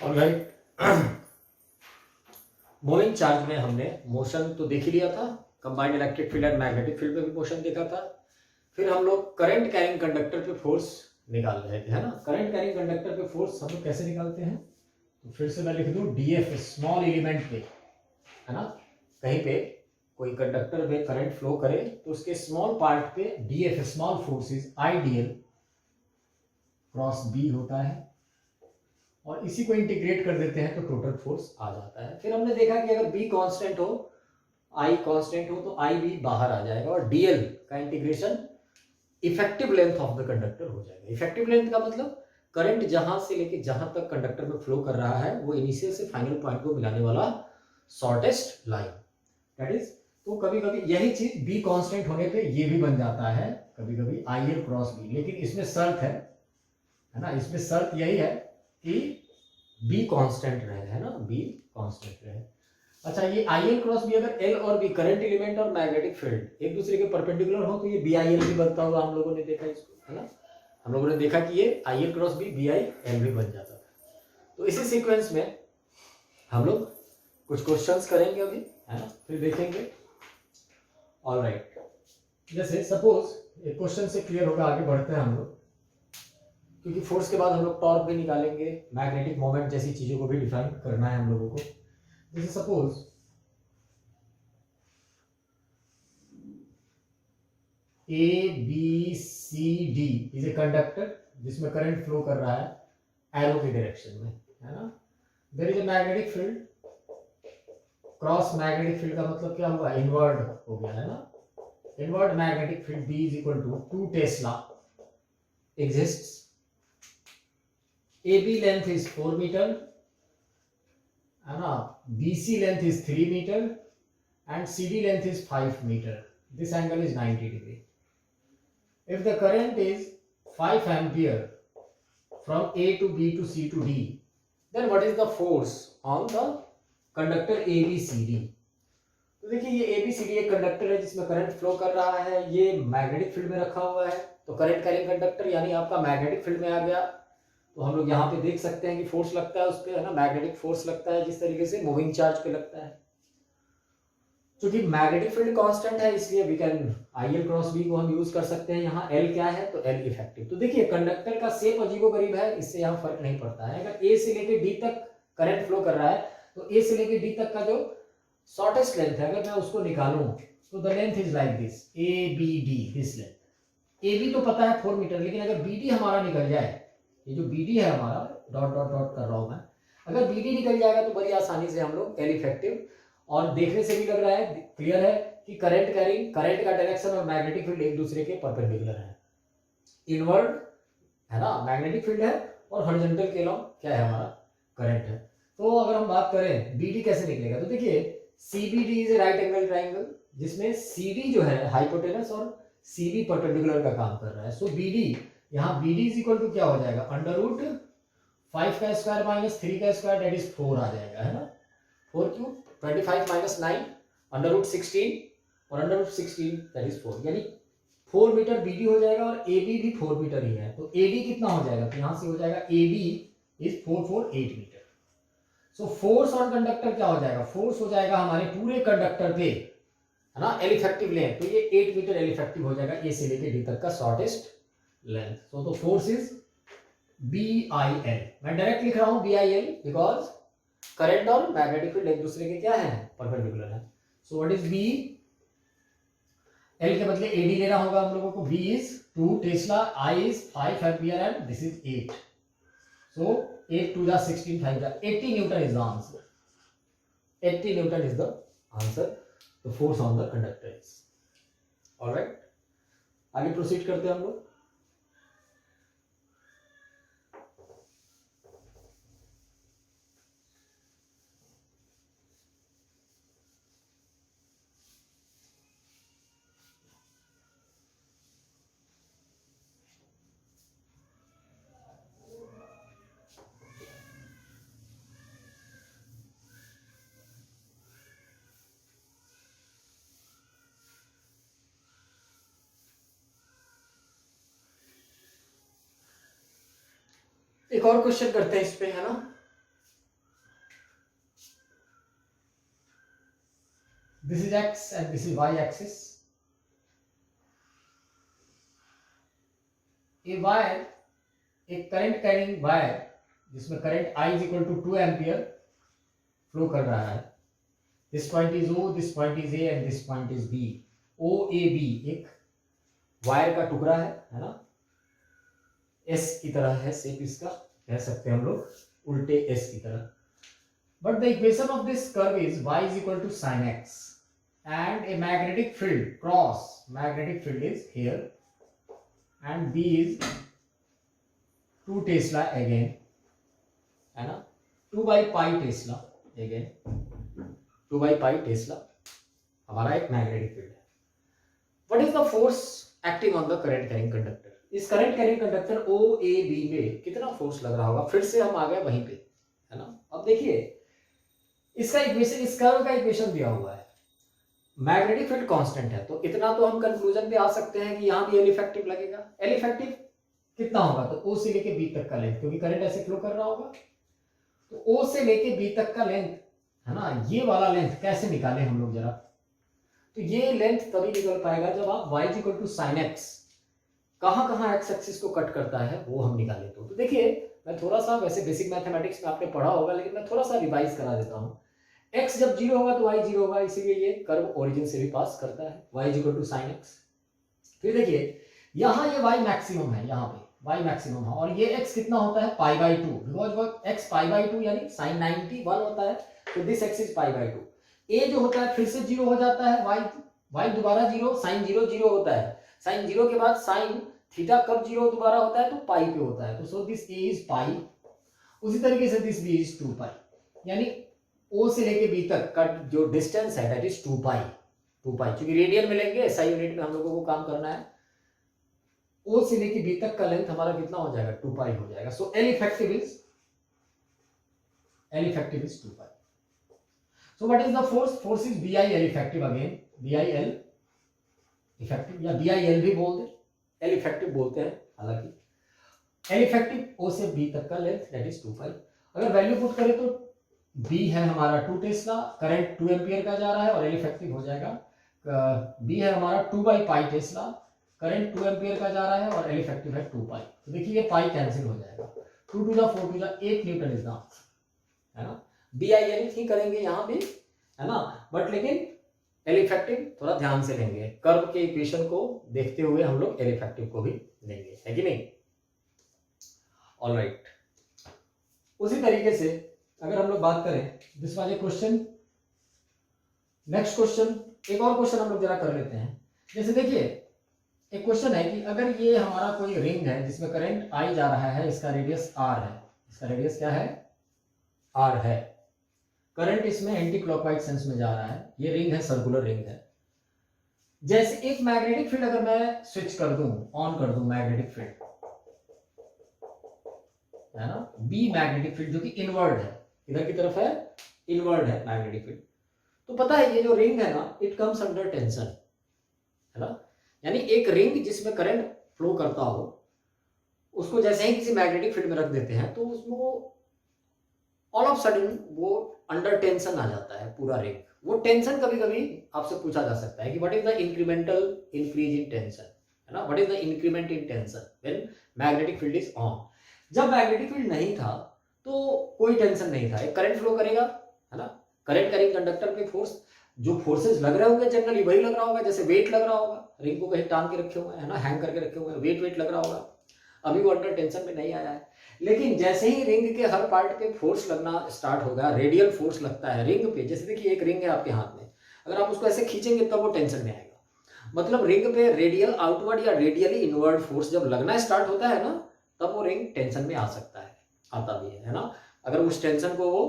और भाई moving charge में हमने मोशन तो देख ही लिया था, combined electric field and magnetic field में भी मोशन देखा था। फिर हम लोग करंट कैरिंग कंडक्टर पे फोर्स निकाल रहे थे, है ना। करंट कैरिंग कंडक्टर पे फोर्स हम लोग कैसे निकालते हैं, तो फिर से मैं लिख दूं डीएफ, स्मॉल एलिमेंट पे, है ना। कहीं पे कोई कंडक्टर में करंट फ्लो करे तो उसके स्मॉल पार्ट पे DF, small force is ideal cross B होता है, और इसी को इंटीग्रेट कर देते हैं तो टोटल फोर्स आ जाता है। फिर हमने देखा कि अगर बी कांस्टेंट हो, आई कांस्टेंट हो, तो आई भी बाहर आ जाएगा और डीएल का integration effective length of the conductor हो जाएगा। इफेक्टिव लेंथ का मतलब करंट जहां से लेके जहां तक कंडक्टर में फ्लो कर रहा है वो इनिशियल से फाइनल पॉइंट को मिलाने वाला शॉर्टेस्ट लाइन, दैट इज। तो कभी कभी यही चीज बी कांस्टेंट होने पे ये भी बन जाता है कभी कभी आई एल क्रॉस बी, लेकिन इसमें शर्त है ना, इसमें शर्त यही है कि बी कांस्टेंट रहे, है ना, बी कांस्टेंट रहे। अच्छा, ये आई एल क्रॉस बी अगर एल और बी करंट एलिमेंट और मैग्नेटिक फील्ड एक दूसरे के परपेंडिकुलर हो तो ये बी आई एल भी बनता होगा, हम लोगों ने देखा इसको, है ना। हम लोगों ने देखा कि ये I L cross B I L भी बन जाता था। तो इसी सीक्वेंस में हम लोग कुछ क्वेश्चंस करेंगे अभी, है ना, फिर देखेंगे। ऑलराइट, जैसे सपोज एक क्वेश्चन से क्लियर होगा, आगे बढ़ते हैं हम लोग, क्योंकि फोर्स के बाद हम लोग टॉर्क भी निकालेंगे, मैग्नेटिक मोमेंट जैसी चीजों को भी डिफाइन करना है हम लोगों को। जैसे suppose A B C D is a conductor जिसमें करंट फ्लो कर रहा है एरो की डायरेक्शन में, है ना। There is a magnetic field, cross magnetic field का मतलब क्या हुआ, इनवर्ड हो गया, है ना। Inward magnetic field B is equal to 2 tesla exists. AB length is 4 meter, है ना, BC length is 3 meter and CD length is 5 meter. This angle is 90 degree. If the current is 5 ampere from A to B to C to D, then what is the force on the conductor ABCD? तो देखिए ये ABCD एक conductor है जिसमें current flow कर रहा है, ये मैग्नेटिक फील्ड में रखा हुआ है, तो करंट कैरिंग कंडक्टर यानी आपका मैग्नेटिक फील्ड में आ गया। तो हम लोग यहाँ पे देख सकते हैं कि फोर्स लगता है उस पर, है ना, मैग्नेटिक फोर्स लगता है जिस तरीके से मूविंग चार्ज पे लगता है। क्योंकि मैग्नेटिक फील्ड कांस्टेंट है इसलिए we can I L cross B को हम यूज कर सकते हैं। यहाँ एल क्या है, तो एल इफेक्टिव। तो देखिए कंडक्टर का शेप अजीबोगरीब है, इससे यहाँ फर्क नहीं पड़ता है। अगर ए से लेके डी तक करंट फ्लो कर रहा है तो ए से लेके डी तक का जो शॉर्टेस्ट लेंथ है अगर मैं उसको निकालूं तो the length is like this, A B D, this length. A B तो पता है 4 मीटर, लेकिन अगर बी डी हमारा निकल जाए, ये जो बी डी है हमारा, डॉट डॉट डॉट कर रहा हूं मैं, अगर बी डी निकल जाएगा तो बड़ी आसानी से हम लोग एल इफेक्टिव, और देखने से भी लग रहा है, क्लियर है कि करंट कैरिंग, करंट का डायरेक्शन और मैग्नेटिक फील्ड एक दूसरे के परपेंडिकुलर है। इनवर्ड, है ना, मैग्नेटिक फील्ड है और हॉरिजॉन्टल के अलॉन्ग क्या है, हमारा करंट है। तो अगर हम बात करें बी डी कैसे निकलेगा, तो देखिए CBD is a right angle triangle जिसमें CD जो है हाइपोटेनस और CB परपेंडिकुलर का काम कर रहा है। सो BD, यहाँ BD इज इक्वल टू क्या हो जाएगा, अंडर रूट 5 का स्क्वायर माइनस 3 का स्क्वायर, दैट इज 4 आ जाएगा, है ना। 4 क्यूब 25 माइनस 9 अंडर रूट 16 और अंडर रूट 16 दैट इज 4, यानी 4 मीटर BD हो जाएगा और AB भी 4 मीटर ही है। तो AD कितना हो जाएगा, तो यहाँ से हो जाएगा AB is 448 metre. So force on conductor क्या हो जाएगा, फोर्स हो जाएगा हमारे पूरे कंडक्टर पे, है ना, एल इफेक्टिव लेंथ, तो ये 8 मीटर एल इफेक्टिव हो जाएगा ए से लेके डी तक का शॉर्टेस्ट लेंथ। सो तो फोर्स इज BIL, मैं डायरेक्ट लिख रहा हूं BIL बिकॉज करंट और मैग्नेटिक फील्ड एक दूसरे के क्या है, परपेंडिकुलर है। So what is B, L के बदले AD लेना होगा हम लोगों को। B is 2 Tesla, I is 5 ampere and this is 8। So 8 to the 16, 5 the 80 Newton is the answer. 80 Newton is the answer. The force on the conductor is. All right. आगे proceed करते हैं हम लोग। एक और क्वेश्चन करते हैं इस पे, है ना। This is x and this is y axis. A wire, एक करंट कैरिंग वायर जिसमें current I is equal to 2 ampere flow कर रहा है. This point is O, this point is A and this point is B. OAB एक wire का टुकड़ा है ना, S की तरह है शेप इसका, कह सकते हैं हम लोग उल्टे S की तरह. But the equation of this curve is y is equal to sin x and a magnetic field, cross magnetic field is here and B is 2 Tesla again, है ना, 2 by pi Tesla again, 2 by pi Tesla हमारा एक magnetic field है. What is the force acting on the current carrying conductor? इस current carrying conductor OAB में कितना force लग रहा होगा? फिर से हम आ गए वहीं पे, है ना. अब देखिए इसका इक्वेशन, इस कर्व का इक्वेशन दिया हुआ है, मैग्नेटिक फील्ड कांस्टेंट है, तो इतना तो हम कंक्लूजन पे आ सकते हैं कि यहाँ भी एल इफेक्टिव लगेगा. एल इफेक्टिव कितना होगा? तो O से लेके B तक का लेंथ, क्योंकि करंट ऐसे फ्लो कर रहा होगा, तो O से लेके B तक का लेंथ, है ना, ये वाला लेंथ कैसे निकालें हम लोग जरा. तो ये लेंथ तभी निकल पाएगा जब आप y equal to sine x, कहाँ कहाँ एक्स एक्सिस को कट करता है वो हम निकालें. तो देखिए मैं थोड़ा सा, वैसे बेसिक मैथमेटिक्स में आपने पढ़ा होगा लेकिन मैं थोड़ा सा रिवाइज करा देता हूँ. x जब 0 होगा तो y 0 होगा, इसीलिए ये कर्व ओरिजिन से भी पास करता है. y equal to sine x. फिर देखिए यहाँ ये y मैक्सिमम है, यहाँ पे y मैक्सिमम है और ये x कितना होता है? Pi by 2, because x pi by 2 यानी साइन 91 होता है, तो this x is pi by 2. a जो होता है फिर से 0 हो जाता है, y दोबारा 0, साइन 0 0 होता है, साइन 0 के बाद साइन थीटा कब 0 दोबारा होता है? तो पाई पे होता है, तो so this a is pi. उसी तरीके से दिस b इज 2 पाई, यानी O से लेके B तक का जो डिस्टेंस है दैट इज 2 पाई. क्योंकि रेडियन में लेंगे, एसआई यूनिट में हम लोगों को काम करना है. O से लेके B तक का लेंथ हमारा कितना हो जाएगा? 2 पाई हो जाएगा. सो L effective is 2 pi. So what is the force? Force is BI L effective again, BI L effective या BI L भी बोल दे, L इफेक्टिव बोलते हैं हालांकि. L इफेक्टिव O से B तक का लेंथ दैट इज 2 पाई. अगर वैल्यू पुट करें तो B है हमारा 2 टेस्ला, करंट 2 एम्पियर का जा रहा है और L इफेक्टिव हो जाएगा. B है हमारा 2 by pi Tesla, current 2 ampere का जा रहा है और L इफेक्टिव है 2 पाई. तो देखिए ये पाई कैंसिल हो जाएगा, 2 to the 4 to the 8 newton is the answer, है ना. BIL ही करेंगे यहाँ भी, है ना, बट लेकिन L इफेक्टिव थोड़ा ध्यान से लेंगे, कर्व के इक्वेशन को देखते हुए हम लोग L इफेक्टिव को भी लेंगे, है कि नहीं. ऑलराइट. उसी तरीके से अगर हम लोग बात करें, this was a question. Next question, एक और क्वेश्चन हम लोग जरा कर लेते हैं. जैसे देखिए एक क्वेश्चन है कि अगर ये हमारा कोई रिंग है जिसमें करंट I जा रहा है, इसका रेडियस R है, इसका रेडियस क्या है? R है. करंट इसमें एंटी क्लॉकवाइज सेंस में जा रहा है, ये रिंग है, सर्कुलर रिंग है. जैसे एक मैग्नेटिक फील्ड अगर मैं स्विच कर दूं, ऑन कर दूं मैग्नेटिक फील्ड, है ना, B मैग्नेटिक फील्ड जो कि इनवर्ड है, इधर की तरफ है, इनवर्ड है मैग्नेटिक फील्ड. तो पता है ये जो रिंग है ना, इट कम्स अंडर टेंशन, है ना. यानी एक रिंग जिसमें करंट फ्लो करता हो, उसको जैसे ही किसी मैग्नेटिक फील्ड में रख देते हैं तो उसमें ऑल ऑफ सडन वो अंडर टेंशन आ जाता है पूरा रिंग. वो टेंशन कभी कभी आपसे पूछा जा सकता है कि what is the incremental increase in tension, है ना, what is the increment in tension when magnetic field is on. जब मैग्नेटिक फील्ड नहीं था तो कोई टेंशन नहीं था, एक करंट फ्लो करेगा, है ना. करंट कैरिंग कंडक्टर पे फोर्स, जो फोर्सेस लग रहे होंगे जनरली वही लग रहा होगा, जैसे वेट लग रहा होगा, रिंग को कहीं टांग के रखे हुए हैं, है ना, हैंग करके रखे हुए हैं, वेट लग रहा होगा. अभी वो अंडर टेंशन में नहीं आया है, लेकिन जैसे ही रिंग के हर पार्ट पे फोर्स लगना स्टार्ट होगा, रेडियल फोर्स लगता है रिंग पे. जैसे देखिए एक रिंग है आपके हाथ में, अगर आप उसको ऐसे खींचेंगे तब वो टेंशन में आएगा. मतलब रिंग पे रेडियल आउटवर्ड या रेडियली इनवर्ड फोर्स जब लगना स्टार्ट होता है ना, तब वो रिंग टेंशन में आ सकता है, आता भी है ना. अगर उस टेंशन को वो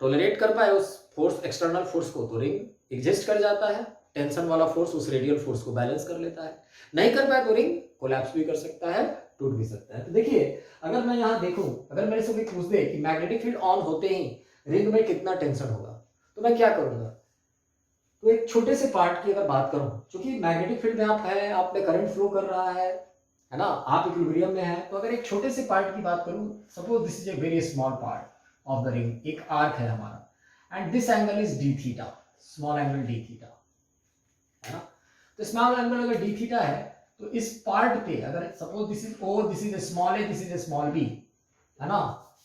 टॉलरेट कर पाए, उस फोर्स, एक्सटर्नल फोर्स को, तो रिंग एग्जिस्ट कर जाता है. टेंशन वाला फोर्स उस रेडियल फोर्स को बैलेंस कर लेता है. नहीं कर पाए तो रिंग कोलैप्स भी कर सकता है, टूट भी सकता है. तो देखिए अगर मैं यहाँ देखूं, अगर मेरे से कोई पूछ दे कि मैग्नेटिक फील्ड ऑन होते ही रिंग में कितना टेंशन होगा, तो मैं क्या करूंगा. तो एक छोटे से पार्ट की अगर बात करूं, क्योंकि मैग्नेटिक फील्ड में आप है, आप में करंट फ्लो कर रहा है ना, आप इक्विलिब्रियम में है, तो अगर एक छोटे से पार्ट की बात करूं, suppose this is a very small part of the ring, एक आर्क है हमारा, and this angle is d theta. Small angle d theta, है ना। तो स्मॉल एंगल अगर डी थीटा है तो इस पार्ट पे अगर suppose this is O, this is small a, this is small b, है ना,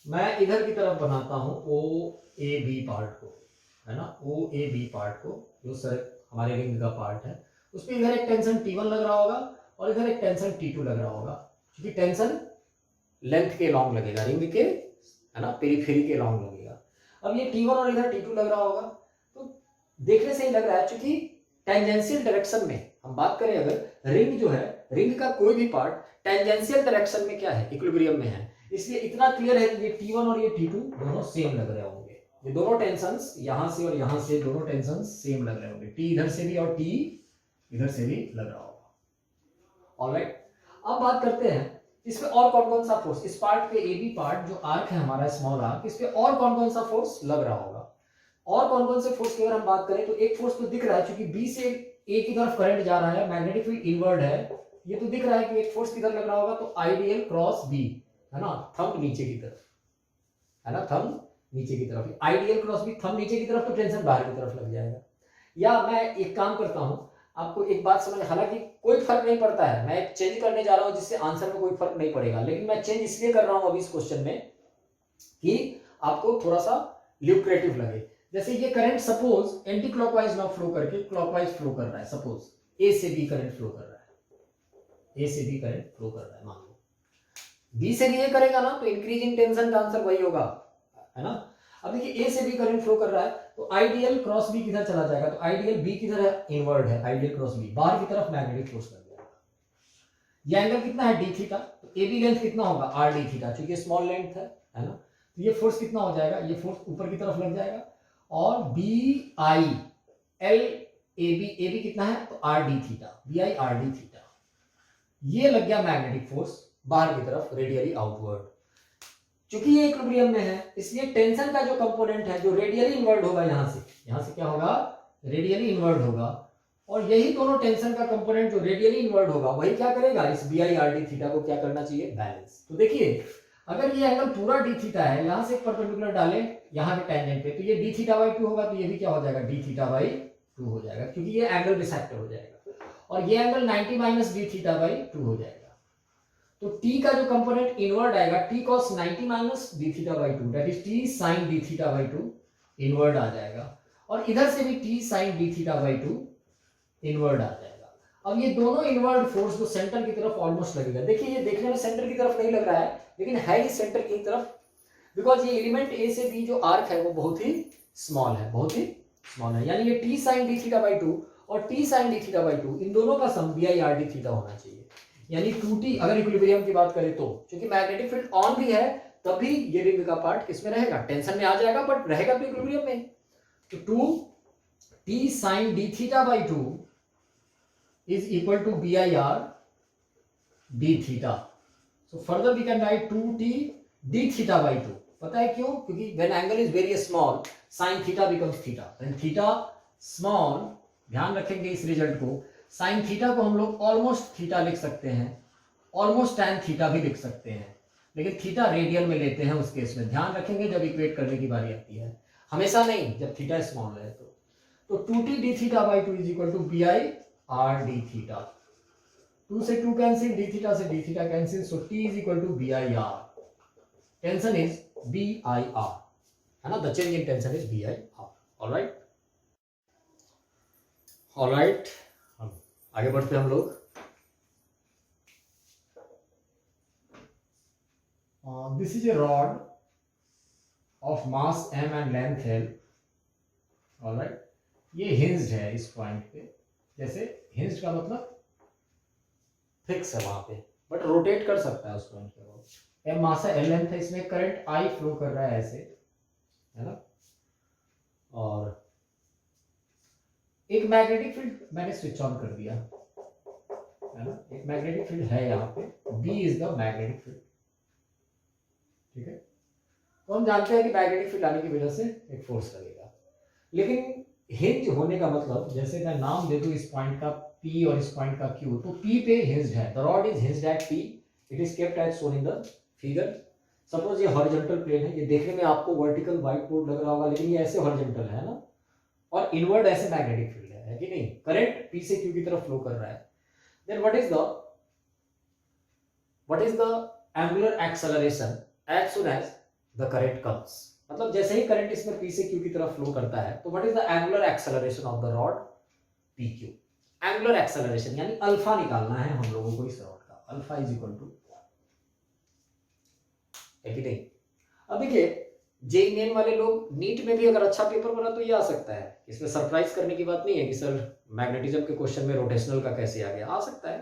मैं इधर की तरफ बनाता हूं ओ ए बी पार्ट को, है ना, ओ ए बी पार्ट को, जो सर हमारे रिंग का पार्ट है, उसमें इधर एक टेंशन T1 लग रहा होगा और इधर एक टेंशन T2 लग रहा होगा, क्योंकि टेंशन लेंथ के लॉन्ग लगेगा, रिंग के, है ना, पेरीफेरी के लॉन्ग लगेगा। अब ये T1 और इधर T2 लग रहा होगा, तो देखने से ही लग रहा है, क्योंकि टेंजेंशियल डायरेक्शन में हम बात करें अगर, रिंग जो है, रिंग का कोई भी पार्ट टेंजेंशियल डायरेक्शन में क्या है, इक्विलिब्रियम में है, इसलिए इतना क्लियर है कि ये T1 और ये T2 दोनों सेम लग रहे होंगे, ये दोनों टेंशंस यहां से और यहां से दोनों टेंशंस सेम लग रहे होंगे, T इधर से भी और T इधर से भी लग रहा होगा। ऑलराइट, अब बात करते हैं इसमें और कौन कौन सा फोर्स, इस पार्ट पे AB पार्ट जो आर्क है हमारा स्मॉल आर्क, इस पे और कौन कौन सा फोर्स लग रहा होगा। और कौन कौन से फोर्स की अगर हम बात करें तो एक फोर्स तो दिख रहा है, क्योंकि B से A की तरफ करंट जा रहा है, मैग्नेटिक फील्ड इनवर्ड है, ये तो दिख रहा है कि एक फोर्स किधर लग रहा होगा, तो आइडियल क्रॉस B, है ना, थंब नीचे की तरफ, है ना, थंब नीचे की तरफ, आइडियल क्रॉस B, थंब नीचे की तरफ तो टेंशन बाहर की तरफ लग जाएगा। या मैं एक काम करता हूं, आपको एक बात समझ, हालांकि कोई फर्क नहीं पड़ता है, मैं एक चेंज करने जा रहा हूं जिससे आंसर में कोई फर्क नहीं पड़ेगा, लेकिन मैं चेंज इसलिए कर रहा हूं अभी इस क्वेश्चन में कि आपको थोड़ा सा ल्यूक्रेटिव लगे। जैसे ये करंट सपोज एंटी क्लॉकवाइज ना फ्लो करके क्लॉकवाइज फ्लो कर रहा है, सपोज ए से बी करंट फ्लो कर रहा है, ए से बी करंट फ्लो कर रहा है, मान लो बी से भी ये करेगा ना, तो इंक्रीजिंग टेंशन का आंसर वही होगा, है ना। अब देखिए ए से बी करंट फ्लो कर रहा है, तो आइडियल क्रॉस बी किधर चला जाएगा, तो आइडियल बी किधर है, इनवर्ड है, आइडियल क्रॉस बी बाहर की तरफ मैग्नेटिक फोर्स लग जाएगा। ये एंगल कितना है, डी थीटा, तो ए बी लेंथ कितना होगा, आर डी थीटा, क्योंकि स्मॉल लेंथ है ना, तो ये फोर्स कितना हो जाएगा, ये फोर्स ऊपर की तरफ लग जाएगा, और B I L A B कितना है, तो R d theta, B I R d theta, ये लग गया मैग्नेटिक फोर्स बाहर की तरफ, रेडियली आउटवर्ड। चूंकि ये इक्विलिब्रियम में है, इसलिए टेंशन का जो कंपोनेंट है जो रेडियली इनवर्ड होगा, यहां से क्या होगा, रेडियली इनवर्ड होगा, और यही दोनों टेंशन का कंपोनेंट जो रेडियली इनवर्ड होगा वही क्या करेगा, इस B I R d theta को क्या करना चाहिए, बैलेंस। तो देखिए अगर ये एंगल पूरा डी थीटा है, यहां से एक परपेंडिकुलर डालें यहाँ के टेंजेंट पे, तो ये डी थीटा बाई 2 होगा, तो ये भी क्या हो जाएगा, डी थीटा बाई 2 हो जाएगा, क्योंकि ये एंगल बिसेक्टर हो जाएगा, और ये angle 90 minus D theta by 2 हो जाएगा। तो t का जो कंपोनेंट इनवर्ड आएगा, t cos 90 minus D theta by 2, that is t sin D theta by 2 inward आ जाएगा, और इधर से भी t sin D theta by 2 inward आ जाएगा। अब ये दोनों इनवर्ड फोर्स जो सेंटर की तरफ ऑलमोस्ट लगेगा, देखिए ये देखने में सेंटर की तरफ नहीं लग रहा है, लेकिन है ही सेंटर की तरफ, बिकॉज ये एलिमेंट ए से बी जो आर्क है वो बहुत ही स्मॉल है, बहुत ही स्मॉल है, यानी ये t sin D theta by 2 और t sin D theta by 2 इन दोनों का sum B I R d theta होना चाहिए, यानी 2t अगर इक्विलिब्रियम की बात करें तो, क्योंकि मैग्नेटिक फील्ड ऑन भी है तभी ये रिंग का पार्ट किसमें रहेगा, टेंशन में आ जाएगा, बट रहेगा तो इक्विलिब्रियम में। तो 2t sin d theta by 2 is equal to B I R d theta. So further we can write 2t d theta by 2। पता है क्यों, क्योंकि when angle is very small sin theta becomes theta, when theta small, ध्यान रखेंगे इस result को, sine theta को हम लोग ऑलमोस्ट थीटा लिख सकते हैं, ऑलमोस्ट टैन थीटा भी लिख सकते हैं, लेकिन थीटा रेडियल में लेते हैं उस केस में, ध्यान रखेंगे जब इक्वेट करने की बारी आती है, हमेशा नहीं जब थीटा स्मॉल है। तो 2t d theta by 2 is equal to B I R d theta, 2 से 2 कैंसिल, डी थीटा से d theta cancel, so t is equal to B I R, tension is B I R, है ना, the change in tension is B I R. Alright, alright, आगे बढ़ते हम लोग। This is a rod of mass m and length l, alright, ये hinged है इस point पे, जैसे हिंज्ड का मतलब फिक्स है वहां पे, बट रोटेट कर सकता है उस पॉइंट पे, m मास है l लेंथ है, इसमें करंट I फ्लो कर रहा है ऐसे, है ना, और एक मैग्नेटिक फील्ड मैंने स्विच ऑन कर दिया, है ना, एक मैग्नेटिक फील्ड है यहाँ पे, B is the magnetic field, ठीक है। तो हम जानते हैं कि मैग्नेटिक फील्ड आने की वजह से एक फोर्स लगेगा, लेकिन हिंज होने का मतलब, जैसे मैं नाम दे दूं इस पॉइंट का P और इस पॉइंट का Q, तो P पे हिंज्ड है, the rod is hinged at P, it is kept as shown in the figure. Suppose ये हॉरिजॉन्टल प्लेन है, ये देखने में आपको वर्टिकल व्हाइट बोर्ड लग रहा होगा, लेकिन ये ऐसे हॉरिजॉन्टल है ना, और इनवर्ड ऐसे मैग्नेटिक फील्ड है कि नहीं, करंट पी से क्यू की तरफ फ्लो कर रहा है, then what is the angular acceleration as soon as the current comes, मतलब जैसे ही करंट इसमें पी से क्यू की तरफ फ्लो करता है तो what is the angular acceleration of the rod P Q. Angular acceleration यानी अल्फा निकालना है हम लोगों को इस रॉड का, अल्फा इज इक्वल टू, है कि नहीं। अब देखिए जेईई मेन वाले लोग नीट में भी अगर अच्छा पेपर बना तो ये आ सकता है, इसमें सरप्राइज करने की बात नहीं है कि सर मैग्नेटिज्म के क्वेश्चन में रोटेशनल का कैसे आ गया, आ सकता है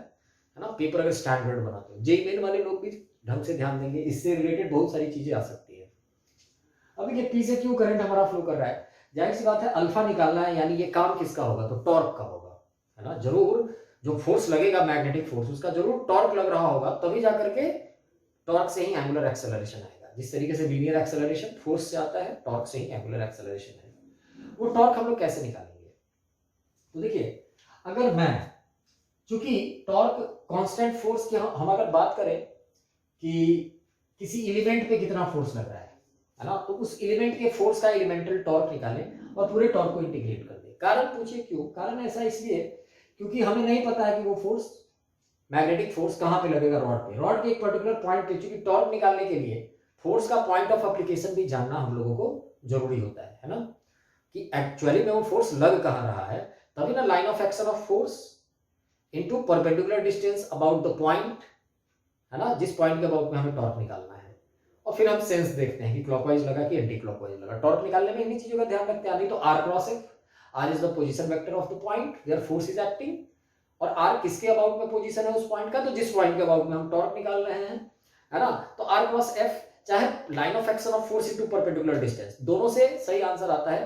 ना, पेपर अगर स्टैंडर्ड बनाते हो। जेईई मेन वाले लोग भी ढंग से ध्यान देंगे, इससे रिलेटेड बहुत सारी चीजें आ सकती है। अब देखिए पी से क्यू करंट हमारा फ्लो कर रहा है, जाहिर सी बात है अल्फा निकालना है, यानी ये काम किसका होगा, तो टॉर्क का होगा, है ना। जरूर जो फोर्स लगेगा मैग्नेटिक फोर्स, उसका जरूर टॉर्क लग रहा होगा, तभी जाकर के टॉर्क से ही एंगुलर एक्सेलरेशन आएगा। जिस तरीके से लीनियर एक्सेलरेशन फोर्स से आता है, टॉर्क से ही एंगुलर एक्सेलरेशन है। वो टॉर्क हम लोग कैसे निकालेंगे, तो देखिए अगर मैं, चूंकि टॉर्क कांस्टेंट फोर्स की हम अगर बात करें कि किसी एलिमेंट पे कितना फोर्स लग रहा है ना, तो उस एलिमेंट के फोर्स का एलिमेंटल टॉर्क निकालें और पूरे टॉर्क को इंटीग्रेट कर दें। कारण पूछिए क्यों, कारण ऐसा इसलिए क्योंकि हमें नहीं पता है कि वो फोर्स मैग्नेटिक फोर्स कहां पे लगेगा, रॉड के एक पर्टिकुलर पॉइंट पे। चूंकि टॉर्क निकालने के लिए फोर्स का पॉइंट ऑफ एप्लीकेशन भी जानना हम लोगों को जरूरी होता है ना, कि एक्चुअली में वो फोर्स लग कहां रहा है, तभी ना line of action of force into perpendicular distance about the point, है ना, जिस पॉइंट के अबाउट में हमें टॉर्क निकालना है। और फिर हम सेंस देखते हैं कि क्लॉकवाइज लगा कि एंटी क्लॉकवाइज लगा। टॉर्क निकालने में इन्हीं चीजों का ध्यान रखते हैं, नहीं तो r cross F, r is the position vector of the point where force is acting, और आर किसके अबाउट में पोजीशन है उस पॉइंट का, तो जिस पॉइंट के अबाउट में हम टॉर्क निकाल रहे हैं, है ना। तो आर क्रॉस एफ चाहे line of action of force into perpendicular distance, दोनों से सही आंसर आता है,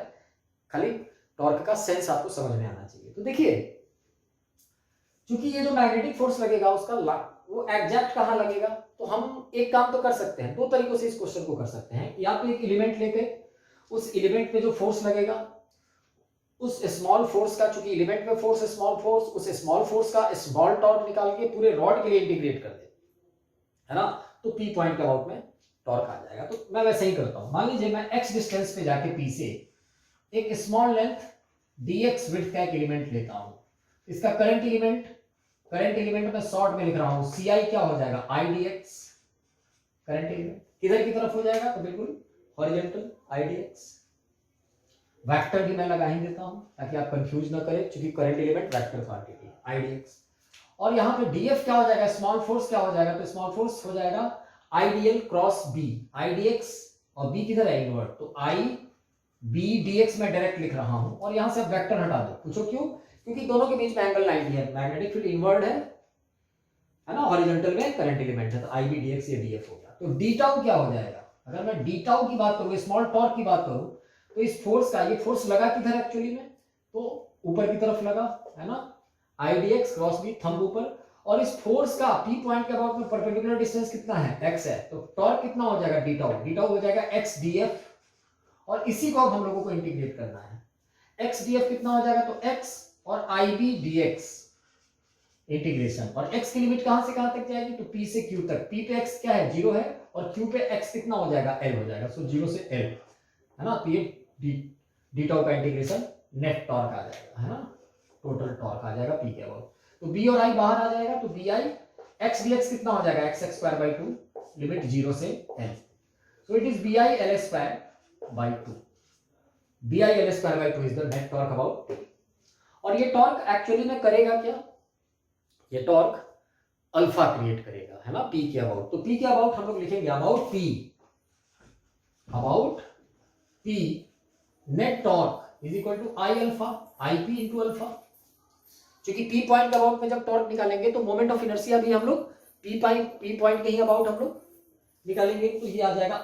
खाली टॉर्क का सेंस आपको समझ में आना चाहिए। तो देखिए क्योंकि ये जो मैग्नेटिक फोर्स लगेगा उसका वो एग्जैक्ट कहां लगेगा, तो हम एक काम तो कर सकते हैं, दो तरीकों से इस क्वेश्चन को कर सकते हैं। या तो एक एलिमेंट लेके उस एलिमेंट पे जो फोर्स लगेगा उस स्मॉल फोर्स का, चूंकि एलिमेंट पे फोर्स स्मॉल फोर्स, उस स्मॉल फोर्स का स्मॉल टॉर्क निकाल के पूरे रॉड के लिए इंटीग्रेट कर दे, है ना, तो पी पॉइंट के अबाउट में टॉर्क आ जाएगा। तो मैं वैसे ही करता हूं। मान लीजिए मैं x डिस्टेंस पे जाके p से एक स्मॉल लेंथ dx विड्थ का एक एलिमेंट लेता हूं, इसका करंट एलिमेंट मैं शॉर्ट में लिख रहा हूं, ci क्या हो जाएगा, i dx। करंट एलिमेंट किधर की तरफ हो जाएगा, तो बिल्कुल हॉरिजॉन्टल i dx। वेक्टर भी मैं लगा ही देता हूं ताकि आप कंफ्यूज ना करें, क्योंकि current element vector quantity i dx। और यहां पे df क्या हो जाएगा, स्मॉल फोर्स क्या हो जाएगा, तो स्मॉल फोर्स हो जाएगा idl क्रॉस b, idx और b किधर है, इनवर्ट, तो i b dx मैं डायरेक्ट लिख रहा हूं। और यहां से वेक्टर हटा दो, पूछो क्यों, क्योंकि दोनों के बीच में एंगल 90 है, मैग्नेटिक फील्ड इनवर्ट है ना, हॉरिजॉन्टल में करंट एलिमेंट है, तो i b dx ये df हो गया। तो d टाउ क्या हो जाएगा, अगर मैं d टाउ की बात करूं, स्मॉल टॉर्क की बात करूं, तो इस फोर्स का, ये फोर्स लगा किधर एक्चुअली में, तो ऊपर की तरफ लगा, है ना, i dx cross b, thumb ऊपर। और इस फोर्स का p पॉइंट के अबाउट में परपेंडिकुलर डिस्टेंस कितना है, x है, तो टॉर्क कितना हो जाएगा, d टाउ हो जाएगा x df। और इसी को अब हम लोगों को इंटीग्रेट करना है, x df कितना हो जाएगा, तो x और ib dx इंटीग्रेशन। और x की लिमिट कहां से कहां तक जाएगी, तो p से q तक। p पे x क्या है, 0 है, और q पे x कितना हो जाएगा, l हो जाएगा, सो 0 से l, है ना। तो ये d टाउ का इंटीग्रेशन नेट टॉर्क आ जाएगा, है ना, टोटल टॉर्क आ जाएगा p के अबाउट। तो b और i बाहर आ जाएगा, तो bi x dx कितना हो जाएगा, x square by 2, लिमिट 0 से l, so it is bi l square by 2, bi l square by 2 is the net torque about p। और ये टॉर्क एक्चुअली में करेगा क्या, ये टॉर्क अल्फा क्रिएट करेगा, है ना, p के अबाउट। तो p के अबाउट हम लोग लिखेंगे about p net torque is equal to i alpha, ip into alpha. क्योंकि p पॉइंट के अबाउट में जब टॉर्क निकालेंगे तो मोमेंट ऑफ इनर्शिया भी हम लोग p पॉइंट के ही अबाउट हम लोग निकालेंगे, तो ये आ जाएगा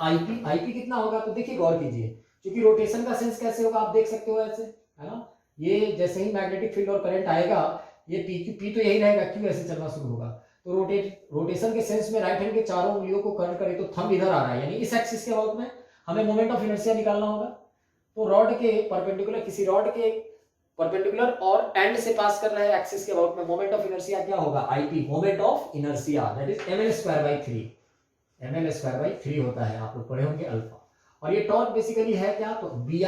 ip कितना होगा, तो देखिए गौर कीजिए, क्योंकि रोटेशन का सेंस कैसे होगा आप देख सकते हो ऐसे, है ना, ये जैसे ही मैग्नेटिक फील्ड और करंट आएगा, ये p तो यही रहेगा, q ऐसे चलना शुरू होगा। तो रोटेशन के सेंस में राइट हैंड के चारों उंगलियों को कर्ल करें तो थंब इधर आ रहा है, यानी इस एक्सिस के अबाउट में हमें मोमेंट ऑफ इनर्शिया निकालना होगा। तो रॉड के परपेंडिकुलर, किसी रॉड के परपेंडिकुलर और एंड से पास कर रहे हैं एक्सिस के अबाउट में मोमेंट ऑफ इनर्शिया क्या होगा, ip, moment of inertia, that is ml square by 3 होता है, आप लोग पढ़े होंगे अल्फा। और ये टॉर्क बेसिकली है क्या, तो bi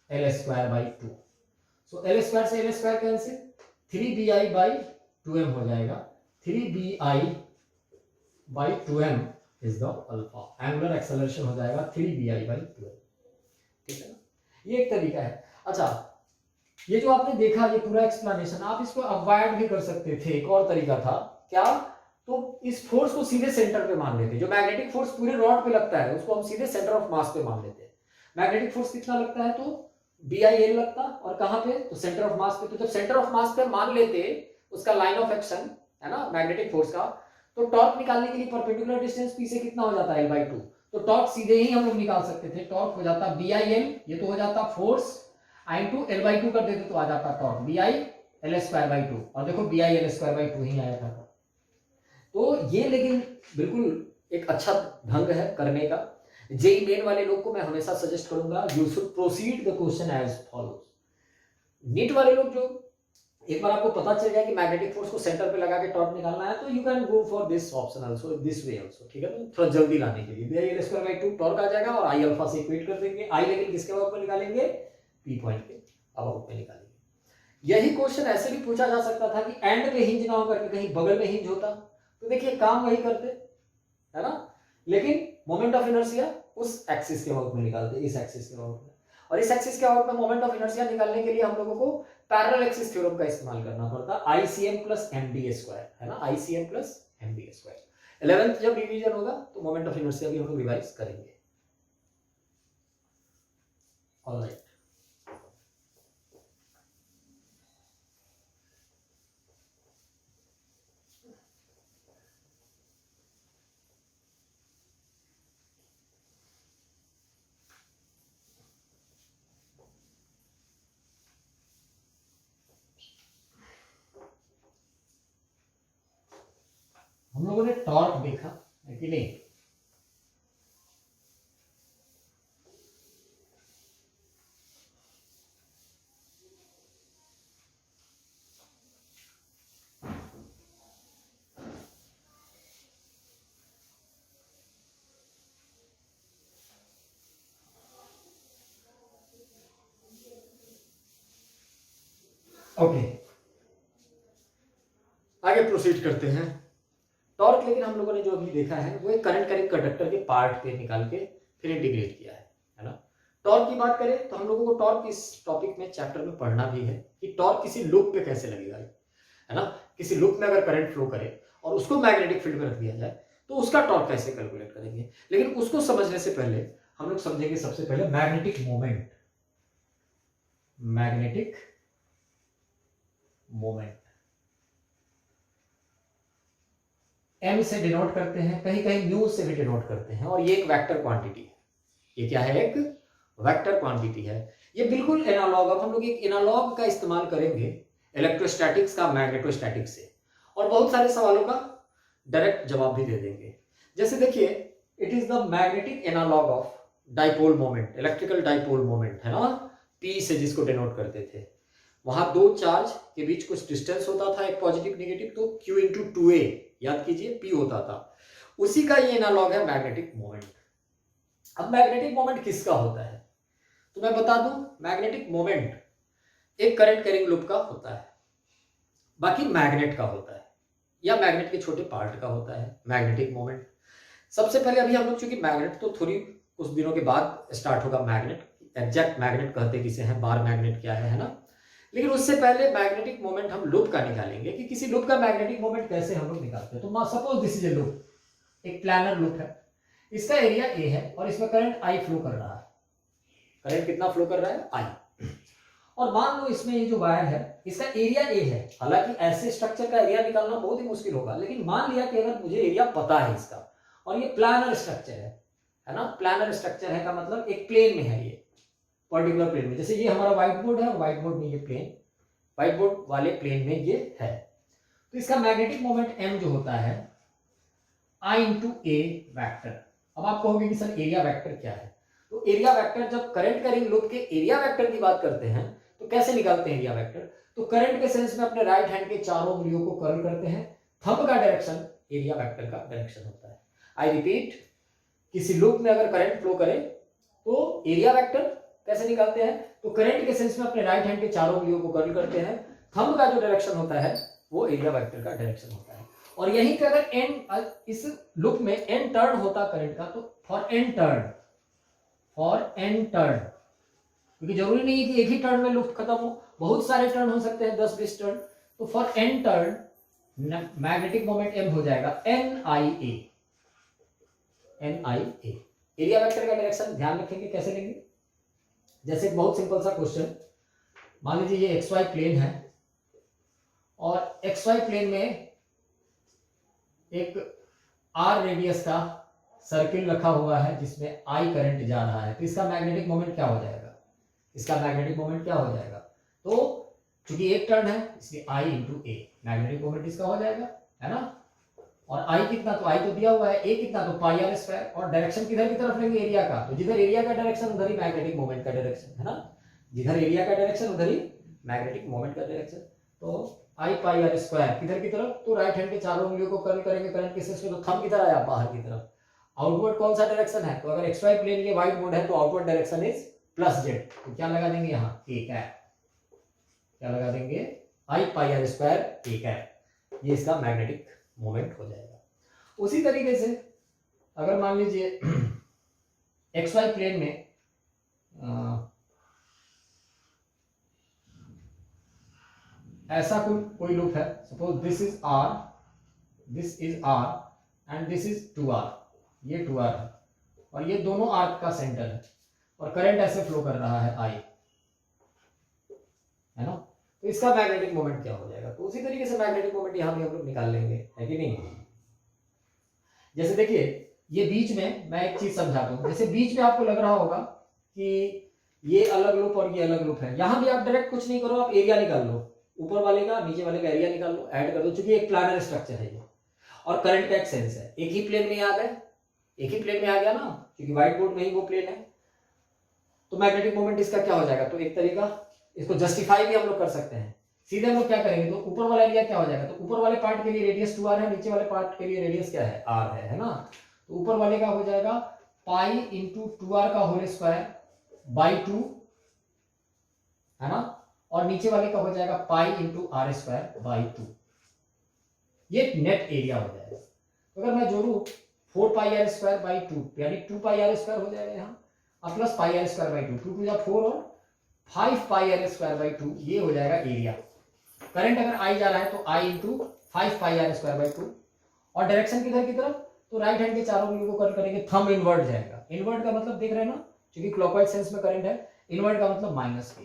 L square by 2। So L square से L square cancel, 3bi by 2m हो जाएगा। 3bi by 2m is the alpha, angular acceleration हो जाएगा 3bi बाई 2m। ठीक है ना, ये एक तरीका है। अच्छा, ये जो आपने देखा ये पूरा एक्सप्लेनेशन, आप इसको अवॉइड भी कर सकते थे। एक और तरीका था क्या, तो इस फोर्स को सीधे सेंटर पे मान लेते। जो मैग्नेटिक फोर्स पूरे रॉड पे लगता है उसको हम सीधे सेंटर ऑफ मास पे मान लेते हैं। मैग्नेटिक फोर्स कितना लगता है, तो BIL लगता, और कहां पे, तो सेंटर ऑफ मास पे। तो जब सेंटर ऑफ मास पे मान लेते उसका लाइन ऑफ एक्शन है ना मैग्नेटिक फोर्स का, तो टॉर्क निकालने के लिए परपेंडिकुलर डिस्टेंस P से कितना हो जाता है, L/2। तो टॉर्क सीधे ही हम लोग निकाल सकते थे। टॉर्क हो जाता BIL, ये तो हो जाता फोर्स, I/2 L/2 कर देते तो आ जाता टॉर्क BI L²/2। और देखो BI L²/2 ही आया था। तो ये लेकिन बिल्कुल एक अच्छा ढंग है करने का। जेई मेन वाले लोग को मैं हमेशा सजेस्ट करूंगा, you should proceed the question as follows. NEET वाले लोग जो एक बार आपको पता चल जाए कि मैग्नेटिक फोर्स को सेंटर पे लगा के टॉर्क निकालना है, तो you can go for this option also, this way also. ठीक है, तो थोड़ा जल्दी लाने के लिए BI L²/2 टॉर्क आ जाएगा और I अल्फा से इक्वेट कर देंगे। I लेकिन किसके अबाउट में निकालेंगे, P पॉइंट के अबाउट में निकालेंगे। यही क्वेश्चन ऐसे भी पूछा जा सकता था कि एंड में हिंज ना होकर के कहीं बगल में हिंज होता, तो देखिए काम वही करते है ना, लेकिन मोमेंट ऑफ इनर्शिया उस एक्सिस के अबाउट में निकालते, इस एक्सिस के अबाउट में। और इस एक्सिस के अबाउट में मोमेंट ऑफ इनर्शिया निकालने के लिए हम लोगों को पैरेलल एक्सिस थ्योरम का इस्तेमाल करना पड़ता, ICM प्लस MD² है ना, ICM प्लस MD²। 11th जब रिवीजन होगा तो मोमेंट ऑफ इनर्शिया भी हम लोग रिवाइज करेंगे। ऑलराइट, हम लोगों ने टॉर्क देखा है कि नहीं, ओके आगे प्रोसीड करते हैं। टॉर्क लेकिन हम लोगों ने जो अभी देखा है वो एक करंट कैरिंग कंडक्टर के पार्ट पे निकाल के फिर इंटीग्रेट किया है ना। टॉर्क की बात करें तो हम लोगों को टॉर्क इस टॉपिक में चैप्टर में पढ़ना भी है कि टॉर्क किसी लूप पे कैसे लगेगा, है ना। किसी लूप में अगर करंट फ्लो करे और उसको मैग्नेटिक फील्ड में रख दिया जाए तो उसका टॉर्क कैसे कैलकुलेट करेंगे। लेकिन उसको समझने से पहले हम लोग समझेंगे सबसे पहले magnetic moment. Magnetic moment m से डिनोट करते हैं, कहीं कहीं म्यू से भी डिनोट करते हैं, और ये एक वेक्टर क्वांटिटी है। ये क्या है, एक वेक्टर क्वांटिटी है। ये बिल्कुल एनालॉग, अब हम लोग एक एनालॉग का इस्तेमाल करेंगे इलेक्ट्रोस्टैटिक्स का मैग्नेटोस्टैटिक्स से, और बहुत सारे सवालों का डायरेक्ट जवाब भी दे देंगे। जैसे देखिए, it is the magnetic analog of dipole moment, electrical dipole moment है ना, P से जिसको डिनोट करते थे। वहां दो चार्ज के बीच कुछ डिस्टेंस होता था, एक पॉजिटिव नेगेटिव, तो Q/2a याद कीजिए P होता था। उसी का ये एनालॉग है मैग्नेटिक मोमेंट। अब मैग्नेटिक मोमेंट किसका होता है तो मैं बता दूं, मैग्नेटिक मोमेंट एक करंट कैरिंग लूप का होता है, बाकी मैग्नेट का होता है या मैग्नेट के छोटे पार्ट का होता है मैग्नेटिक मोमेंट। सबसे पहले अभी हम लोग, चूंकि मैग्नेट तो थोड़ी कुछ दिनों के बाद स्टार्ट होगा, मैग्नेट एग्जैक्ट मैग्नेट कहते किसे हैं, बार मैग्नेट क्या है ना, लेकिन उससे पहले मैग्नेटिक मोमेंट हम लूप का निकालेंगे कि किसी लूप का मैग्नेटिक मोमेंट कैसे हम लोग निकालते हैं। तो suppose this is a loop, एक प्लानर लूप है, इसका एरिया A है और इसमें करंट I फ्लो कर रहा है। करंट कितना फ्लो कर रहा है, I। और मान लो इसमें ये जो वायर है इसका एरिया A है। हालांकि ऐसे स्ट्रक्चर का एरिया निकालना बहुत ही मुश्किल होगा, लेकिन मान लिया कि अगर मुझे एरिया पता है इसका, और ये प्लानर स्ट्रक्चर है ना, प्लानर स्ट्रक्चर है का मतलब एक प्लेन में है, ये पर्टिकुलर प्लेन में। जैसे ये हमारा व्हाइट बोर्ड है और व्हाइट बोर्ड में ये प्लेन, व्हाइट बोर्ड वाले प्लेन में ये है, तो इसका मैग्नेटिक मोमेंट m जो होता है I/a वेक्टर। अब आप कहोगे कि सर एरिया वेक्टर क्या है, तो एरिया वेक्टर, जब करंट कैरिंग लूप के एरिया वेक्टर की बात करते हैं तो कैसे निकालते हैं एरिया वेक्टर, तो करंट के सेंस में अपने राइट हैंड के चारों उंगलियों को कर्ल करते हैं, थंब का डायरेक्शन एरिया वेक्टर का डायरेक्शन होता है। आई रिपीट, किसी लूप में अगर करंट फ्लो करे तो एरिया वेक्टर कैसे निकालते हैं? तो करंट के सेंस में अपने राइट हैंड के चारों उंगलियों को कर्ल करते हैं। थंब का जो डायरेक्शन होता है वो एरिया वेक्टर का डायरेक्शन होता है। और यहीं पे अगर एन, इस लूप में एन टर्न होता करंट का, तो फॉर एन टर्न, क्योंकि जरूरी नहीं है कि एक ही टर्न में लूप खत्म हो, बहुत सारे टर्न हो सकते हैं, 10-20 टर्न। तो for N turn magnetic moment M हो जाएगा NIA। एरिया वेक्टर का डायरेक्शन ध्यान रखेंगे कैसे लेंगे। जैसे बहुत सिंपल सा क्वेश्चन, मान लीजिए ये XY प्लेन है और XY प्लेन में एक R रेडियस का सर्किल रखा हुआ है जिसमें I करंट जा रहा है, तो इसका मैग्नेटिक मोमेंट क्या हो जाएगा? तो चूंकि एक टर्न है इसलिए I × A मैग्नेटिक मोमेंट इसका हो जाएगा, है ना। और I कितना, तो I तो दिया हुआ है, A कितना, तो πr²। और डायरेक्शन किधर की तरफ लेंगे? एरिया का। तो जिधर एरिया का डायरेक्शन उधर ही मैग्नेटिक मोमेंट का डायरेक्शन, है ना। जिधर एरिया का डायरेक्शन उधर ही मैग्नेटिक मोमेंट का डायरेक्शन। तो I πr² किधर की तरफ? तो राइट हैंड के चारों उंगलियों को कर्ल करेंगे करंट के सेंस में, तो थंब किधर आया? बाहर की तरफ। आउटवर्ड कौन सा डायरेक्शन है? तो अगर XY प्लेन ये व्हाइट बोर्ड है तो आउटवर्ड डायरेक्शन इज +z। तो क्या लगा देंगे यहाँ? A cap. क्या लगा देंगे? I πr² A cap. ये इसका मैग्नेटिक मोमेंट हो जाएगा। उसी तरीके से अगर मान लीजिए XY प्लेन में ऐसा कोई लूप है, suppose this is R and this is 2R, ये 2R है और ये दोनों आर्क का सेंटर है और करंट ऐसे फ्लो कर रहा है I, है ना। तो इसका मैग्नेटिक मोमेंट क्या हो जाएगा? तो उसी तरीके से मैग्नेटिक मोमेंट यहां भी हम लोग निकाल लेंगे, है कि नहीं। जैसे देखिए ये बीच में मैं एक चीज समझा दूं, जैसे बीच में आपको लग रहा होगा कि ये अलग लूप और ये अलग लूप है, यहां भी आप डायरेक्ट कुछ नहीं करो, आप एरिया निकाल लो, ऊपर वाले का नीचे वाले का एरिया निकाल लो, ऐड कर दो, क्योंकि एक प्लानर स्ट्रक्चर है ये और करंट का एक सेंस है, एक ही प्लेन में आ गया ना, क्योंकि व्हाइट बोर्ड में ही वो प्लेन है। तो मैग्नेटिक मोमेंट इसका क्या हो जाएगा? तो एक तरीका इसको जस्टिफाई भी हम लोग कर सकते हैं। सीधे हम लोग क्या करेंगे, तो ऊपर वाला एरिया क्या हो जाएगा? तो ऊपर वाले पार्ट के लिए रेडियस 2R है, नीचे वाले पार्ट के लिए रेडियस क्या है? R है ना। तो ऊपर वाले का हो जाएगा पाई × 2R का होल स्क्वायर बाई 2, है ना, और नीचे वाले का हो जाएगा पाई × R² बाई 2। ये नेट एरिया हो जाएगा। तो अगर मैं जोड़ू 4πr² बाई 2 यानी 2πr² हो जाएगा यहाँ, और प्लस πr² बाई 2, 2 × 4 और 5πr² बाई 2, ये हो जाएगा एरिया। करंट अगर I जा रहा है तो I × 5πr² बाई 2 और डायरेक्शन किधर की तरफ? तो राइट हैंड के चारों उंगलियों को कर्ल करेंगे, थंब इनवर्ट जाएगा। इनवर्ट का मतलब देख रहे हैं ना, क्योंकि क्लॉकवाइज सेंस में करंट है, इनवर्ट का मतलब माइनस k।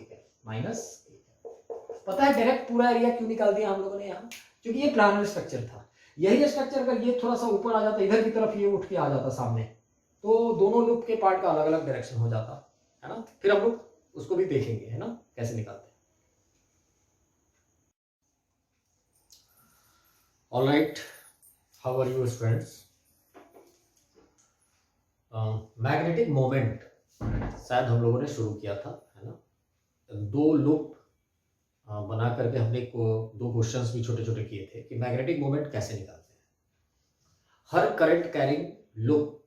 पता है डायरेक्ट पूरा एरिया क्यों निकाल दिया हम लोगों ने यहाँ? क्योंकि ये प्लानर स्ट्रक्चर था। यही स्ट्रक्चर अगर ये थोड़ा सा ऊपर आ जाता, इधर की तरफ ये उठ के आ जाता सामने, तो दोनों लूप के पार्ट का अलग अलग डायरेक्शन हो जाता, है ना। फिर हम लोग उसको भी देखेंगे, है ना, कैसे निकालते हैं। All right, how are you students? Magnetic moment शायद हम लोगों ने शुरू किया था, है ना। दो लूप बना करके हमने दो क्वेश्चंस भी छोटे छोटे किए थे कि मैग्नेटिक मोमेंट कैसे निकालते हैं। हर करंट कैरिंग लूप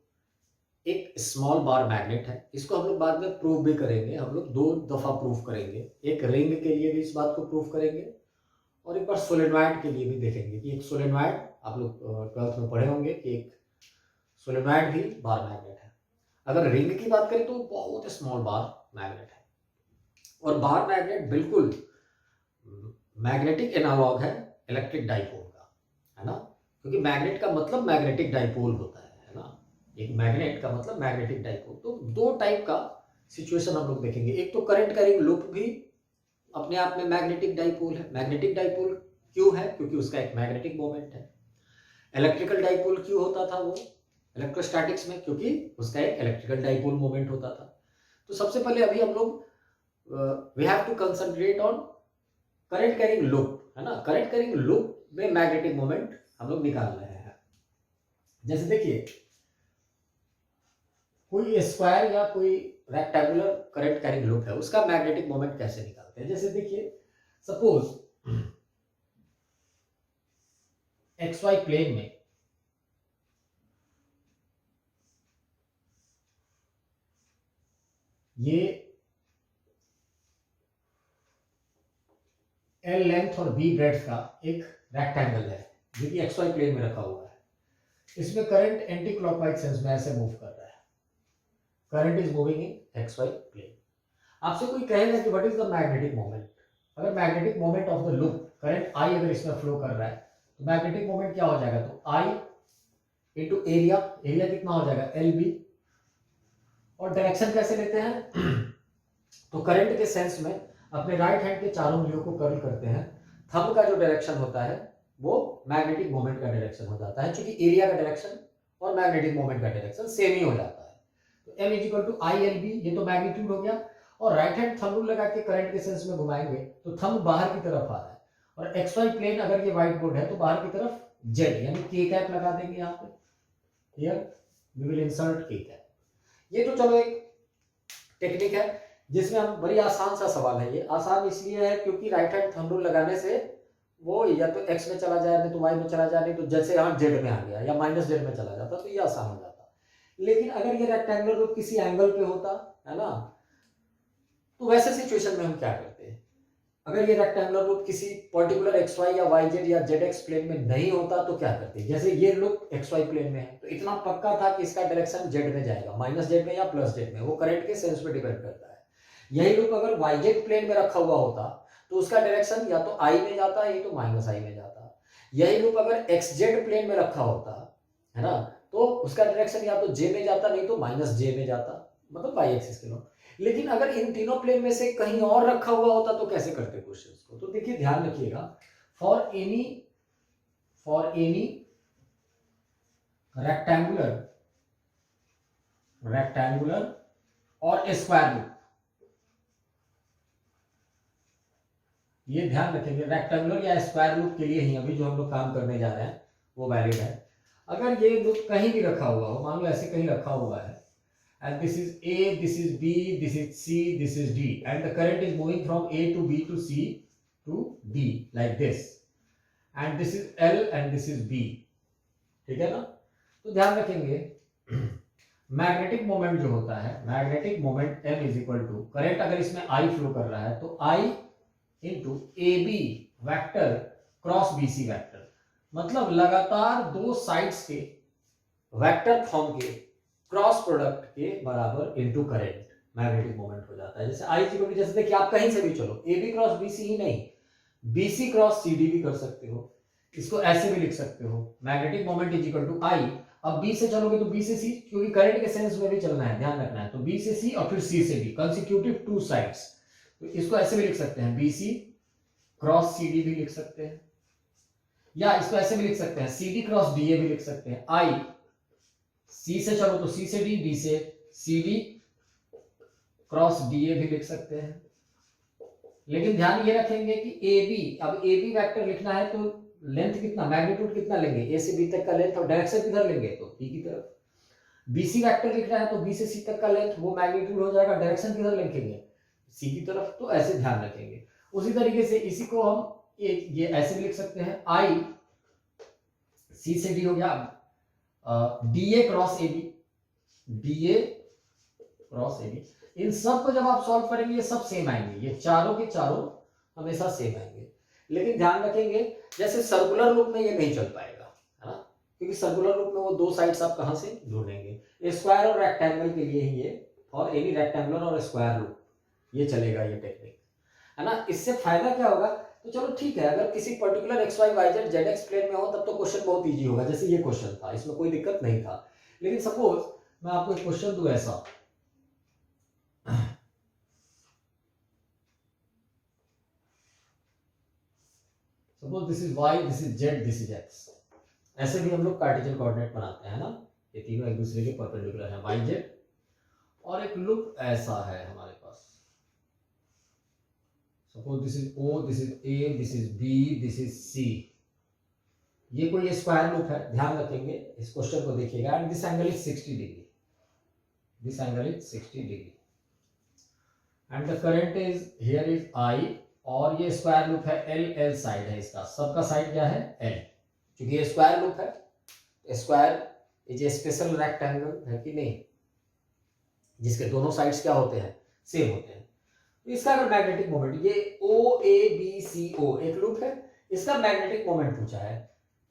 एक स्मॉल बार मैग्नेट है। इसको हम लोग बाद में प्रूव भी करेंगे, हम लोग 2 दफा प्रूव करेंगे। एक रिंग के लिए भी इस बात को प्रूव करेंगे और एक बार सोलेनॉइड के लिए भी देखेंगे कि एक सोलेनॉइड, आप लोग 12th में पढ़े होंगे कि एक सोलेनॉइड भी बार मैग्नेट है। अगर रिंग की बात करें तो बहुत स्मॉल बार मैग्नेट है और बार मैग्नेट बिल्कुल मैग्नेटिक एनालॉग है इलेक्ट्रिक डाइपोल का, है ना, क्योंकि मैग्नेट का मतलब मैग्नेटिक डाइपोल होता है ना। एक मैग्नेट का मतलब मैग्नेटिक डाइपोल। तो 2 टाइप का सिचुएशन हम लोग देखेंगे। एक तो करंट कैरिंग लूप भी अपने आप में मैग्नेटिक डाइपोल है। मैग्नेटिक डाइपोल क्यों है? क्योंकि उसका एक मैग्नेटिक मोमेंट है। इलेक्ट्रिकल डाइपोल क्यों होता था वो इलेक्ट्रोस्टैटिक्स में? क्योंकि उसका एक इलेक्ट्रिकल डाइपोल मोमेंट होता था। तो सबसे पहले अभी हम लोग we have to concentrate on current carrying loop, है ना। करंट कैरिंग लूप में मैग्नेटिक मोमेंट हम लोग निकाल रहे हैं। जैसे देखिए कोई स्क्वायर या कोई रेक्टेंगुलर करंट कैरिंग लूप है, उसका मैग्नेटिक मोमेंट कैसे निकालते हैं? जैसे देखिए सपोज XY प्लेन में ये एल लेंथ और बी ब्रेड्थ का एक रेक्टेंगल है जो कि एक्स वाई प्लेन में रखा हुआ है। इसमें करंट एंटी क्लॉकवाइज सेंस में ऐसे मूव कर रहा है। Current is moving in X Y plane. आपसे कोई कहेगा कि what is the magnetic moment. अगर magnetic moment of the loop current I अगर इसमें फ्लो कर रहा है तो मैग्नेटिक मोमेंट क्या हो जाएगा, तो आई इंटू एरिया, एरिया कितना हो जाएगा एल बी। और डायरेक्शन कैसे लेते हैं तो करंट के सेंस में अपने राइट हैंड के चारों उंगलियों को कर्ल करते हैं। थंब का जो डायरेक्शन होता है वो मैग्नेटिक मोमेंट का डायरेक्शन हो जाता है, क्योंकि एरिया का डायरेक्शन और मैग्नेटिक मोमेंट का डायरेक्शन सेम ही हो जाता है। तो m is equal to I L B, ये तो मैग्नीट्यूड हो गया। और राइट हैंड थंब रूल लगा के करंट के सेंस में घुमाएंगे तो थंब बाहर की तरफ आ रहा है, और एक्स वाई प्लेन अगर ये व्हाइट बोर्ड है तो बाहर की तरफ जेड, यानी के कैप लगा देंगे यहाँ पे। हियर वी विल इंसर्ट के कैप। ये तो चलो एक टेक्निक है जिसमें हम, बड़ी आसान सा सवाल है ये। आसान इसलिए है क्योंकि राइट हैंड थंब रूल लगाने से वो या तो एक्स में चला जाए, नहीं तो वाई में चला जाए, नहीं तो जैसे यहाँ जेड में आ गया या माइनस जेड में चला जाता, तो ये आसान हो जाता। लेकिन अगर ये रेक्टेंगुलर रूप किसी एंगल पे होता है ना, तो वैसे सिचुएशन में हम क्या करते हैं, अगर ये रेक्टेंगुलर रूप किसी पर्टिकुलर एक्स वाई या वाई जेड या जेड एक्स प्लेन में नहीं होता तो क्या करते हैं। जैसे ये लूप एक्स वाई प्लेन में है तो इतना पक्का था कि इसका डायरेक्शन जेड में जाएगा, माइनस जेड में या प्लस जेड में, वो करंट के सेंस पे डिपेंड करता है। यही लूप अगर वाई जेड प्लेन में रखा हुआ होता तो उसका डायरेक्शन या तो आई में जाता या तो माइनस आई में जाता। यही लूप अगर एक्स जेड प्लेन में रखा होता है ना, तो उसका डायरेक्शन या तो जे में जाता नहीं तो माइनस जे में जाता, मतलब वाई एक्सिस के लूप। लेकिन अगर इन तीनों प्लेन में से कहीं और रखा हुआ होता तो कैसे करते क्वेश्चंस को, तो देखिए ध्यान रखिएगा, फॉर एनी रेक्टेंगुलर और स्क्वायर लूप, ये ध्यान रखेंगे, रेक्टेंगुलर या स्क्वायर लूप के लिए ही अभी जो हम लोग काम करने जा रहे हैं वो वैलिड है। अगर ये लूप कहीं भी रखा हुआ हो, मान लो ऐसे कहीं रखा हुआ है, and this is A, this is B, this is C, this is D, and the current is moving from A to B to C to D like this, and this is L and this is B, ठीक है ना। तो ध्यान रखेंगे magnetic moment जो होता है, magnetic moment M is equal to, current अगर इसमें I फ्लो कर रहा है तो I into AB vector cross BC vector, मतलब लगातार दो साइड्स के वेक्टर फॉर्म के क्रॉस प्रोडक्ट के बराबर इनटू करंट मैग्नेटिक मोमेंट हो जाता है। जैसे आई इक्वल टू, जैसे देखिए आप कहीं से भी चलो, A B cross B C ही नहीं, B C cross C D भी कर सकते हो, इसको ऐसे भी लिख सकते हो, magnetic moment is equal to I. अब बी से चलोगे तो बी से सी, क्योंकि करंट के सेंस में भी चलना है, ध्यान रखना है, तो बी से सी और फिर सी से डी, कंसेक्यूटिव टू साइड्स, तो इसको ऐसे भी लिख सकते हैं, B C cross C D भी लिख सकते हैं, या इसको ऐसे भी लिख सकते हैं, C D cross D A भी लिख सकते हैं। आई सी से चलो तो सी से डी, डी से C D cross D A भी लिख सकते हैं। लेकिन ध्यान ये रखेंगे कि ए बी, अब ए बी वेक्टर लिखना है तो लेंथ कितना, मैग्नीट्यूड कितना लेंगे, ए से बी तक का लेंथ, और डायरेक्शन किधर लेंगे तो पी की तरफ। बीसी वेक्टर लिखना है तो बी से सी तक का लेंथ, वो मैग्नीट्यूड हो जाएगा, डायरेक्शन किधर लिखेंगे सी की तरफ, तो ऐसे ध्यान रखेंगे। उसी तरीके से इसी को हम ये ऐसे भी लिख सकते हैं, आई सी से डी हो गया, D A cross A B, D A cross A B, इन सब को जब आप सॉल्व करेंगे ये सब सेम आएंगे, ये चारों के चारों हमेशा सेम आएंगे। लेकिन ध्यान रखेंगे जैसे सर्कुलर लूप में ये नहीं चल पाएगा, है ना, क्योंकि सर्कुलर लूप में वो दो साइड्स आप कहां से ढूंढेंगे। स्क्वायर और रेक्टेंगल के लिए ही ये, और एनी रेक्टेंगुलर और स्क्वायर लूप ये चलेगा, ये टेक्निक, है ना। इससे फायदा क्या होगा, तो चलो ठीक है, अगर किसी particular X Y Y Z Z X plane में हो तब तो क्वेश्चन बहुत इजी होगा, जैसे ये क्वेश्चन था, इसमें कोई दिक्कत नहीं था। लेकिन सपोज मैं आपको एक क्वेश्चन दूं ऐसा, suppose this is y, this is z, this is x, ऐसे भी हम लोग कार्टेशियन कोऑर्डिनेट बनाते हैं ना, ये तीनों एक दूसरे के परपेंडिकुलर हैं, y z, और एक लूप ऐसा है हमारे पास, suppose this is o, this is a, this is b, this is c, ये कोई स्क्वायर लूप है, ध्यान रखेंगे इस क्वेश्चन को देखिएगा, and this angle is 60 degree, this angle is 60 degree, and the current is here is I, और ये स्क्वायर लूप है, एल एल साइड है इसका, सबका साइड क्या है एल, क्योंकि ये स्क्वायर लूप है, square is a special rectangle, है कि नहीं, जिसके दोनों साइड्स क्या होते हैं सेम होते हैं। तो इसका अगर मैग्नेटिक मोमेंट, ये ओ ए बी सी ओ एक लूप है, इसका मैग्नेटिक मोमेंट पूछा है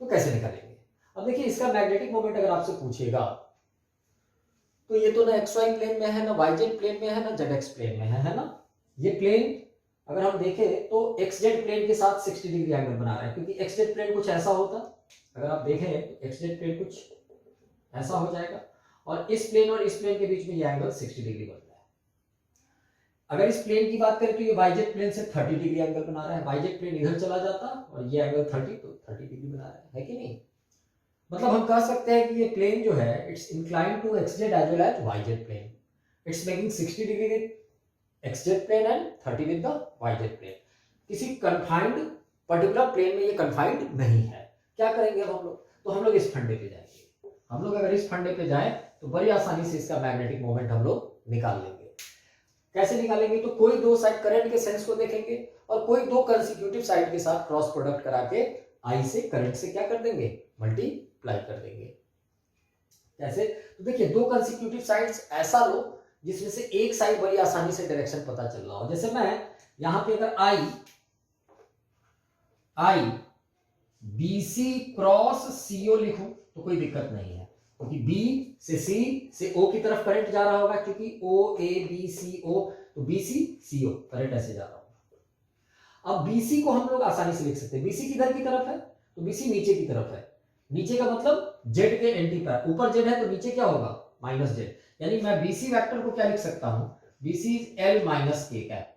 तो कैसे निकालेंगे। अब देखिए इसका मैग्नेटिक मोमेंट अगर आपसे पूछेगा तो ये तो ना एक्स वाई प्लेन में है, ना वाई जेड प्लेन में है, ना जेड एक्स प्लेन में है ना। ये प्लेन अगर हम देखें तो एक्स जेड प्लेन के साथ 60 डिग्री एंगल बना रहा है, क्योंकि एक्स जेड प्लेन कुछ ऐसा होता, अगर आप देखें तो एक्स जेड प्लेन कुछ ऐसा हो जाएगा और इस प्लेन के बीच में ये एंगल 60 डिग्री बन रहा है। अगर इस प्लेन की बात करें तो ये वाई जेड प्लेन से 30 डिग्री एंगल बना रहा है, वाई जेड प्लेन इधर चला जाता और ये एंगल 30, तो 30 डिग्री बना रहा है कि नहीं। मतलब हम कह सकते हैं कि ये प्लेन जो है it's inclined to X Z as well as Y Z plane, it's making 60 degree with X Z plane and 30 with the Y Z plane. किसी कन्फाइंड पर्टिकुलर प्लेन में ये कन्फाइंड नहीं है। क्या करेंगे अब हम लोग, तो हम लोग इस फंडे पे जाएंगे। हम लोग अगर इस फंडे पे जाएं तो बड़ी आसानी से इसका मैग्नेटिक मोमेंट हम लोग निकाल लेंगे। कैसे निकालेंगे, तो कोई दो साइड करंट के सेंस को देखेंगे और कोई दो कंसेक्यूटिव साइड के साथ क्रॉस प्रोडक्ट करा के आई से करंट से क्या कर देंगे, मल्टीप्लाई कर देंगे। कैसे, तो देखिए दो कंसेक्यूटिव साइड्स ऐसा लो जिसमें से एक साइड बड़ी आसानी से डायरेक्शन पता चल रहा हो। जैसे मैं यहां पे अगर आई बी सी क्रॉस सीओ लिखूं तो कोई दिक्कत नहीं है, क्योंकि बी से सी से ओ की तरफ करंट जा रहा होगा, क्योंकि ओ ए बी सी ओ, तो बी सी सी ओ करंट ऐसे जा रहा होगा। अब बीसी को हम लोग आसानी से लिख सकते हैं, बीसी किधर की तरफ है, तो बीसी नीचे की तरफ है। नीचे का मतलब जेड के एंटी पैर, ऊपर जेड है तो नीचे क्या होगा, माइनस जेड। यानी मैं बीसी वेक्टर को क्या लिख सकता हूं, BC L minus K cap,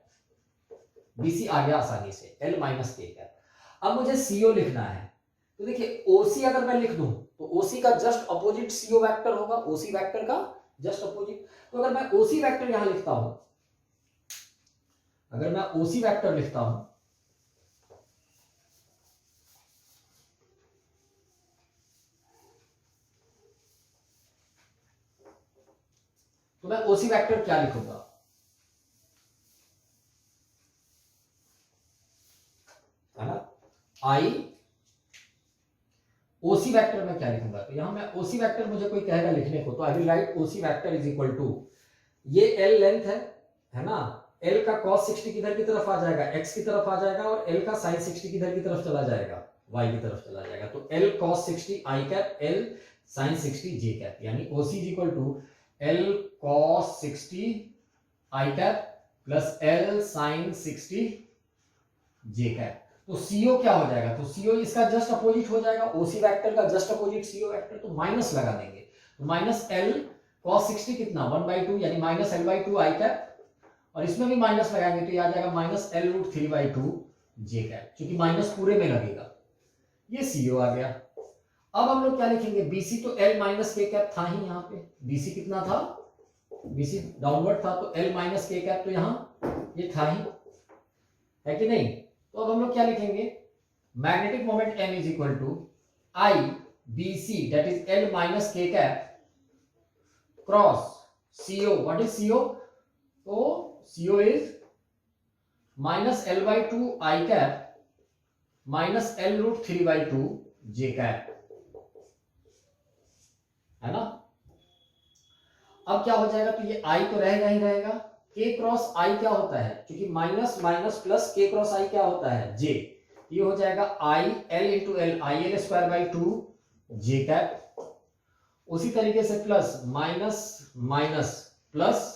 BC आ गया आसानी से एल माइनस के कैप। अब मुझे सीओ लिखना है, तो देखिए ओसी अगर मैं लिख दूं तो ओसी का जस्ट अपोजिट सीओ वेक्टर होगा, ओसी वेक्टर का जस्ट अपोजिट। तो अगर मैं ओसी वेक्टर यहां लिखता हूं, अगर मैं ओसी वेक्टर लिखता हूं तो मैं ओसी वेक्टर क्या लिखूंगा, है ना, आई ओसी वेक्टर में क्या लिखूंगा, तो यहां मैं ओसी वेक्टर मुझे कोई कहेगा लिखने को, तो I will write OC vector is equal to, ये एल लेंथ है ना, एल का cos 60 किधर की तरफ आ जाएगा, x की तरफ आ जाएगा, और एल का sin 60 किधर की तरफ चला जाएगा, y की तरफ चला जाएगा। तो L cos 60 i cap, L sin 60 j cap, यानी OC is equal to L cos 60 i cap plus L sin 60 j cap. तो सीओ क्या हो जाएगा, तो सीओ इसका जस्ट अपोजिट हो जाएगा, ओसी वेक्टर का जस्ट अपोजिट सीओ वेक्टर, तो माइनस लगा देंगे, तो माइनस एल cos 60 कितना 1/2 यानी माइनस l/2 आई कैप, और इसमें भी माइनस लगाएंगे तो ये आ जाएगा माइनस एल रूट 3/2 जे कैप, क्योंकि माइनस पूरे में लगेगा। ये सीओ आ गया। अब हम लोग क्या लिखेंगे, बीसी तो एल माइनस के कैप था ही, यहाँ पे बीसी कितना था, बीसी डाउनवर्ड था, तो एल माइनस के कैप तो यहाँ ये था ही, है कि नहीं। तो अब हम लोग क्या लिखेंगे, magnetic moment m is equal to I B C that is L minus K cap cross CO, what is CO, तो CO is minus L/2 I cap minus L root 3/2 J cap, है ना। अब क्या हो जाएगा, तो ये I तो रहेगा ही रहेगा, K क्रॉस I क्या होता है, क्योंकि minus minus plus K cross I क्या होता है, J, ये हो जाएगा I L into L, IL² 2 J cap. उसी तरीके से प्लस माइनस माइनस प्लस,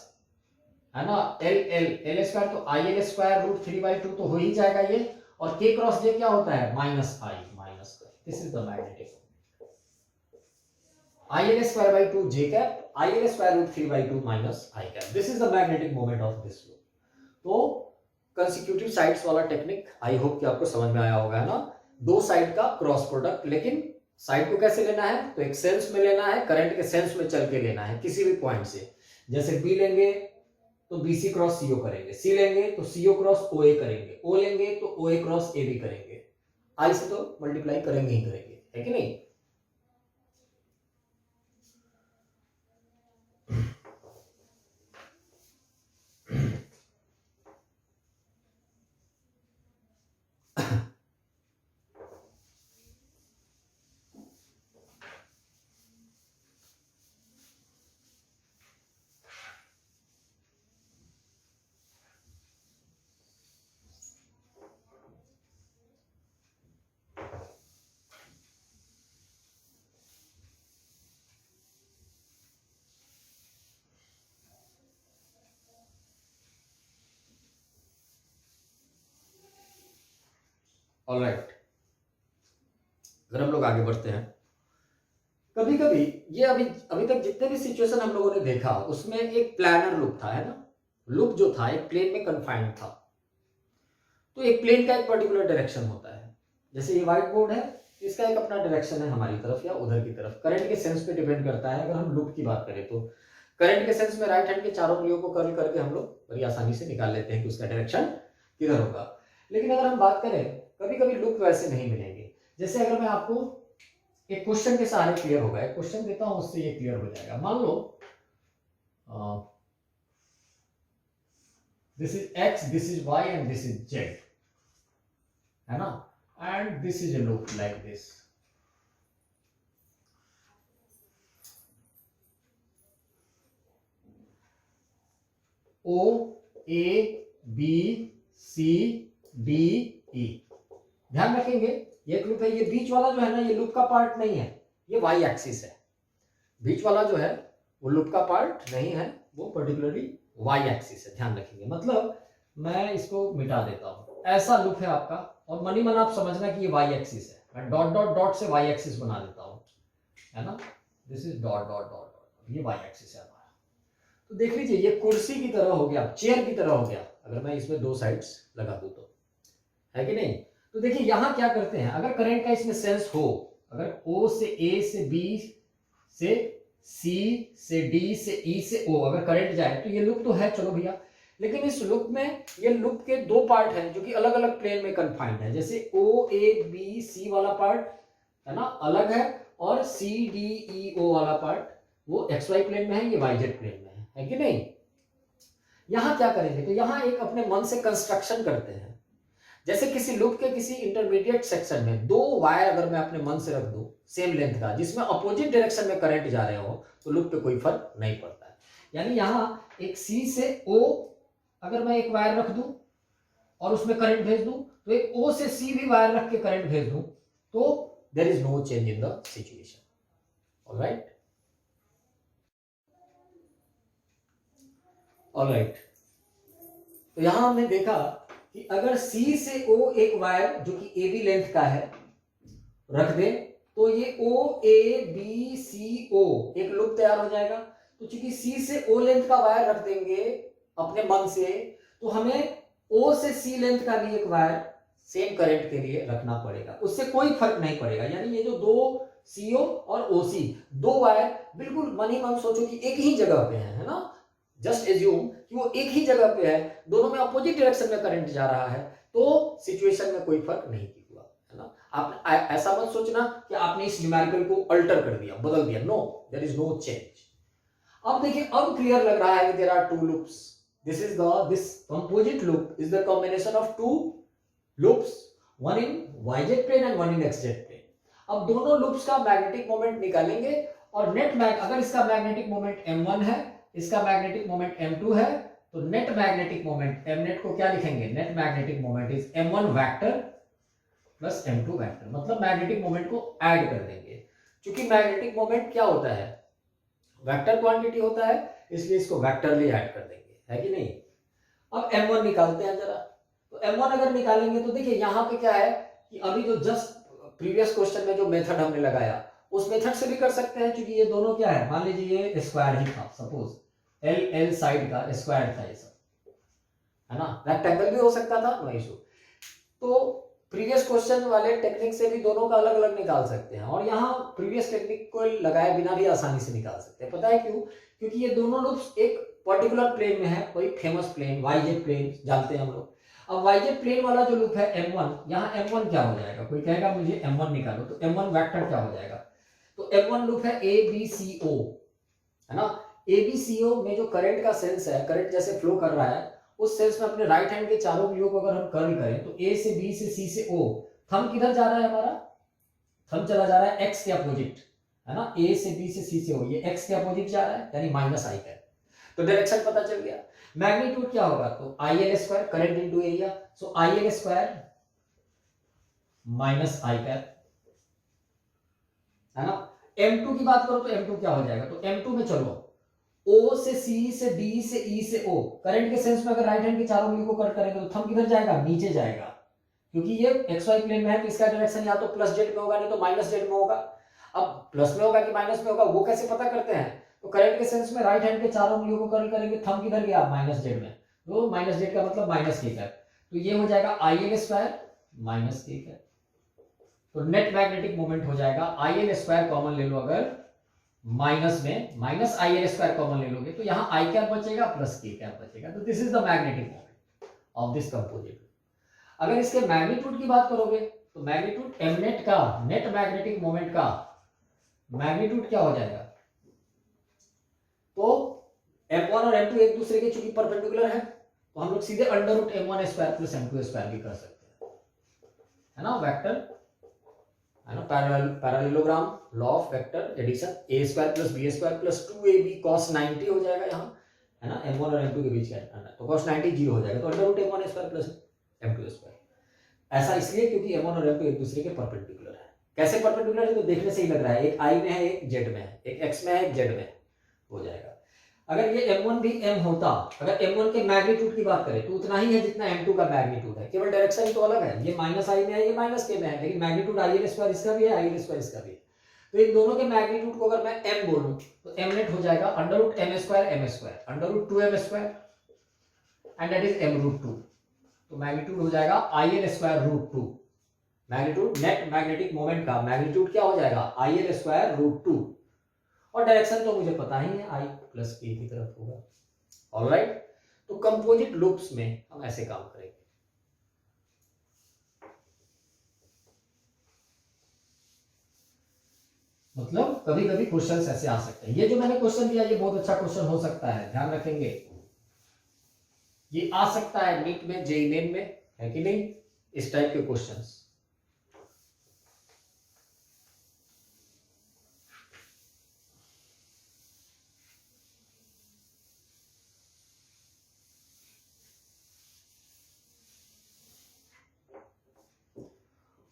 है ना, एल एल एल स्क्वायर, तो आई एल स्क्वायर रूट 3/2 तो हो ही जाएगा ये, और के क्रॉस जे क्या होता है, minus I minus, this is the magnetic I L square by 2 J cap, I L square root 3/2 minus I cap, this is the magnetic moment of this loop. तो कंसेक्यूटिव साइड्स वाला technique I hope कि आपको समझ में आया होगा, है ना, दो साइड का क्रॉस प्रोडक्ट, लेकिन साइड को कैसे लेना है, तो एक सेंस में लेना है, करंट के सेंस में चल के लेना है, किसी भी पॉइंट से। जैसे बी लेंगे तो BC क्रॉस CO करेंगे, C लेंगे तो CO क्रॉस OA करेंगे, O लेंगे तो OA क्रॉस AB करेंगे, I से तो मल्टीप्लाई करेंगे ही करेंगे, है कि नहीं। ऑलराइट, अगर हम लोग आगे बढ़ते हैं, कभी कभी ये अभी तक जितने भी सिचुएशन हम लोगों ने देखा उसमें एक प्लानर लूप था, है ना। लूप जो था एक प्लेन में कन्फाइंड था। तो एक प्लेन का एक पर्टिकुलर डायरेक्शन होता है, जैसे ये व्हाइट बोर्ड है, इसका एक अपना डायरेक्शन है हमारी तरफ या उधर की तरफ। करंट के सेंस पे डिपेंड करता है। अगर हम लूप की बात करें तो करंट के सेंस में राइट हैंड के चारों उंगलियों को कर्ल करके हम लोग बड़ी आसानी से निकाल लेते हैं कि उसका डायरेक्शन किधर होगा। लेकिन अगर हम बात करें, कभी कभी लूप वैसे नहीं मिलेंगे। जैसे अगर मैं आपको एक क्वेश्चन के सहारे क्लियर होगा, एक क्वेश्चन देता हूं उससे ये क्लियर हो जाएगा। मान लो this is x, this is y and this is z, है ना, and this is a loop like this. O A B C D E, ध्यान रखेंगे ये एक लूप है। ये बीच वाला जो है ना, ये लूप का पार्ट नहीं है, ये वाई एक्सिस है। बीच वाला जो है वो लूप का पार्ट नहीं है, वो पर्टिकुलरली वाई एक्सिस है, ध्यान रखेंगे। मतलब मैं इसको मिटा देता हूं, ऐसा लूप है आपका, और मनी मन आप समझना कि ये वाई एक्सिस है। मैं डॉट डॉट डॉट से वाई एक्सिस बना देता हूं, है ना। This is dot dot dot dot, ये वाई एक्सिस है हमारा। तो देख लीजिए ये कुर्सी की तरह हो गया, चेयर की तरह हो गया, अगर मैं इसमें दो साइड्स लगा दूं तो, है कि नहीं। तो देखिए यहां क्या करते हैं, अगर करंट का इसमें सेंस हो, अगर O से A से B से C से D से E से O अगर करंट जाए तो ये लूप तो है, चलो भैया। लेकिन इस लूप में ये लूप के दो पार्ट हैं जो कि अलग अलग प्लेन में कन्फाइंड है। जैसे O A B C वाला पार्ट है ना अलग है, और C D E O वाला पार्ट वो XY प्लेन में है, ये YZ प्लेन में है कि नहीं। यहां क्या करेंगे, तो यहां एक अपने मन से कंस्ट्रक्शन करते हैं। जैसे किसी लूप के किसी इंटरमीडिएट सेक्शन में दो वायर अगर मैं अपने मन से रख दूं सेम लेंथ का, जिसमें अपोजिट डायरेक्शन में करंट जा रहे हो, तो लूप पे कोई फर्क नहीं पड़ता है। यानी यहां एक C से O अगर मैं एक वायर रख दूं और उसमें करंट भेज दूं, तो एक O से C भी वायर रख के करंट भेज दूं, तो there is no change in the situation. Alright, alright. तो यहां हमने देखा कि अगर C से O एक वायर जो कि AB लेंथ का है रख दे, तो ये OABCO एक लूप तैयार हो जाएगा। तो चूंकि C से O लेंथ का वायर रख देंगे अपने मन से, तो हमें O से C लेंथ का भी एक वायर सेम करंट के लिए रखना पड़ेगा, उससे कोई फर्क नहीं पड़ेगा। यानी ये जो दो CO और OC दो वायर बिल्कुल मन ही मन सोचो कि एक ही जगह पे है ना। जस्ट एज्यूम कि वो एक ही जगह पे है, दोनों में अपोजिट डायरेक्शन में करंट जा रहा है, तो सिचुएशन में कोई फर्क नहीं हुआ, है ना। आप ऐसा मत सोचना कि आपने इस न्यूमेरिकल को अल्टर कर दिया, बदल दिया। No, there is no change. अब देखिए, अब क्लियर लग रहा है कि there are two loops. This composite loop is the combination of two loops, one in YZ plane and one in XZ plane. अब दोनों लूप्स का मैग्नेटिक मोमेंट निकालेंगे, और नेट अगर इसका मैग्नेटिक मोमेंट M1 है, इसका मैग्नेटिक मोमेंट M2 है, तो नेट मैग्नेटिक मोमेंट Mnet को क्या लिखेंगे, net magnetic moment is M1 vector plus M2 vector. मतलब मैग्नेटिक मोमेंट को ऐड कर देंगे। क्योंकि मैग्नेटिक मोमेंट क्या होता है, वेक्टर क्वांटिटी होता है, इसलिए इसको वेक्टरली ऐड कर देंगे, है कि नहीं। अब M1 निकालते हैं जरा। तो M1 अगर निकालेंगे तो देखिए यहां पे क्या है कि अभी जो जस्ट प्रीवियस क्वेश्चन में जो मेथड हमने लगाया उस मेथड से भी कर सकते हैं, क्योंकि ये दोनों क्या है, मान लीजिए ये स्क्वायर ही था, सपोज L साइड का स्क्वायर था ये सब, है ना। रेक्टेंगल भी हो सकता था, नो इशू। तो प्रीवियस क्वेश्चन वाले टेक्निक से भी दोनों का अलग अलग निकाल सकते हैं, और यहाँ प्रीवियस टेक्निक को लगाए बिना भी आसानी से निकाल सकते हैं। पता है क्यों, क्योंकि ये दोनों लूप्स एक पर्टिकुलर प्लेन में है, वही फेमस प्लेन YZ प्लेन जानते हैं हम लोग। अब YZ प्लेन वाला जो लूप है M1, यहाँ M1 क्या हो जाएगा, कोई कहेगा मुझे M1 निकालो, तो M1 वेक्टर क्या हो जाएगा, तो M1 लूप है ABCO, है ना। ABCO में जो करंट का सेंस है, करंट जैसे फ्लो कर रहा है, उस सेंस में अपने राइट हैंड के चारों उंगलियों को अगर हम कर्ल करें, तो A से B से C से O, थंब किधर जा रहा है हमारा, थंब चला जा रहा है X के अपोजिट, है ना। A से B से C से O, ये X के अपोजिट जा रहा है, यानी माइनस I है। तो डायरेक्शन पता चल गया। मैग्नीट्यूड क्या होगा, तो IL square, current into area, so IL square minus I cap, है ना। M2 की बात करो तो M2 क्या हो जाएगा, तो M2 में चलो O से C से D से E से O, करंट के सेंस में अगर राइट हैंड के चारों उंगली को कट करेंगे तो थंब किधर जाएगा, नीचे जाएगा, क्योंकि ये एक्स वाई प्लेन में है तो इसका डायरेक्शन या तो प्लस जेड में होगा नहीं तो माइनस जेड में होगा। अब प्लस में होगा कि माइनस में होगा वो कैसे पता करते हैं, तो करंट के सेंस में राइट हैंड के चारों उंगलियों को कर्ल करेंगे, थंब किधर गया माइनस जेड में, तो माइनस जेड का मतलब माइनस के कैप, तो ये हो जाएगा I L square minus K cap. तो नेट मैग्नेटिक मोमेंट हो जाएगा आई एल स्क्वायर कॉमन ले लो, अगर माइनस में माइनस आई एल स्क्वायर कॉमन ले लोगे तो यहाँ आई कैप बचेगा प्लस के कैप बचेगा, तो this is the magnetic moment of this composite. अगर इसके मैग्नीट्यूड की बात करोगे तो मैग्नीट्यूड एम नेट का, नेट मैग्नेटिक मोमेंट का मैग्नीट्यूड क्या हो जाएगा, तो m1 और m2 एक दूसरे के चूंकि परपेंडिकुलर है तो हम लोग सीधे under root m1 square plus m2 square भी कर सकते हैं, है ना, वेक्टर है ना, parallelogram law of vector addition a square plus b square plus 2ab cos 90 हो जाएगा यहाँ, है ना, m1 और m2 के बीच का तो cos 90 जीरो हो जाएगा, तो under root m1 square plus m2 square. ऐसा इसलिए क्योंकि m1 और m2 एक दूसरे के परपेंडिकुलर है। कैसे परपेंडिकुलर है तो देखने से ही लग रहा है, एक i में है एक z में है, एक x में है एक z में है, हो जाएगा। अगर ये m1 भी m होता, अगर m1 के मैग्नीट्यूड की बात करें तो उतना ही है जितना m2 का मैग्नीट्यूड है, केवल डायरेक्शन ही तो अलग है, ये माइनस i में है ये माइनस k में है, लेकिन मैग्नीट्यूड आई एल स्क्वायर इसका भी है आई एल स्क्वायर इसका भी है। तो इन दोनों के मैग्नीट्यूड को अगर मैं m बोलूं तो m नेट हो जाएगा under root m square under root 2m square and that is m root 2, तो मैग्नीट्यूड हो जाएगा I L square root 2। Magnitude net magnetic moment का मैग्नीट्यूड क्या हो जाएगा आई एल स्क्वायर रूट 2, और डायरेक्शन तो मुझे पता ही है आई प्लस के की तरफ होगा। ऑलराइट, तो कंपोजिट लूप्स में हम ऐसे काम करेंगे। मतलब कभी कभी क्वेश्चंस ऐसे आ सकते हैं, ये जो मैंने क्वेश्चन दिया ये बहुत अच्छा क्वेश्चन हो सकता है, ध्यान रखेंगे, ये आ सकता है नीट में जेईई मेन में, है कि नहीं, इस टाइप के क्वेश्चंस।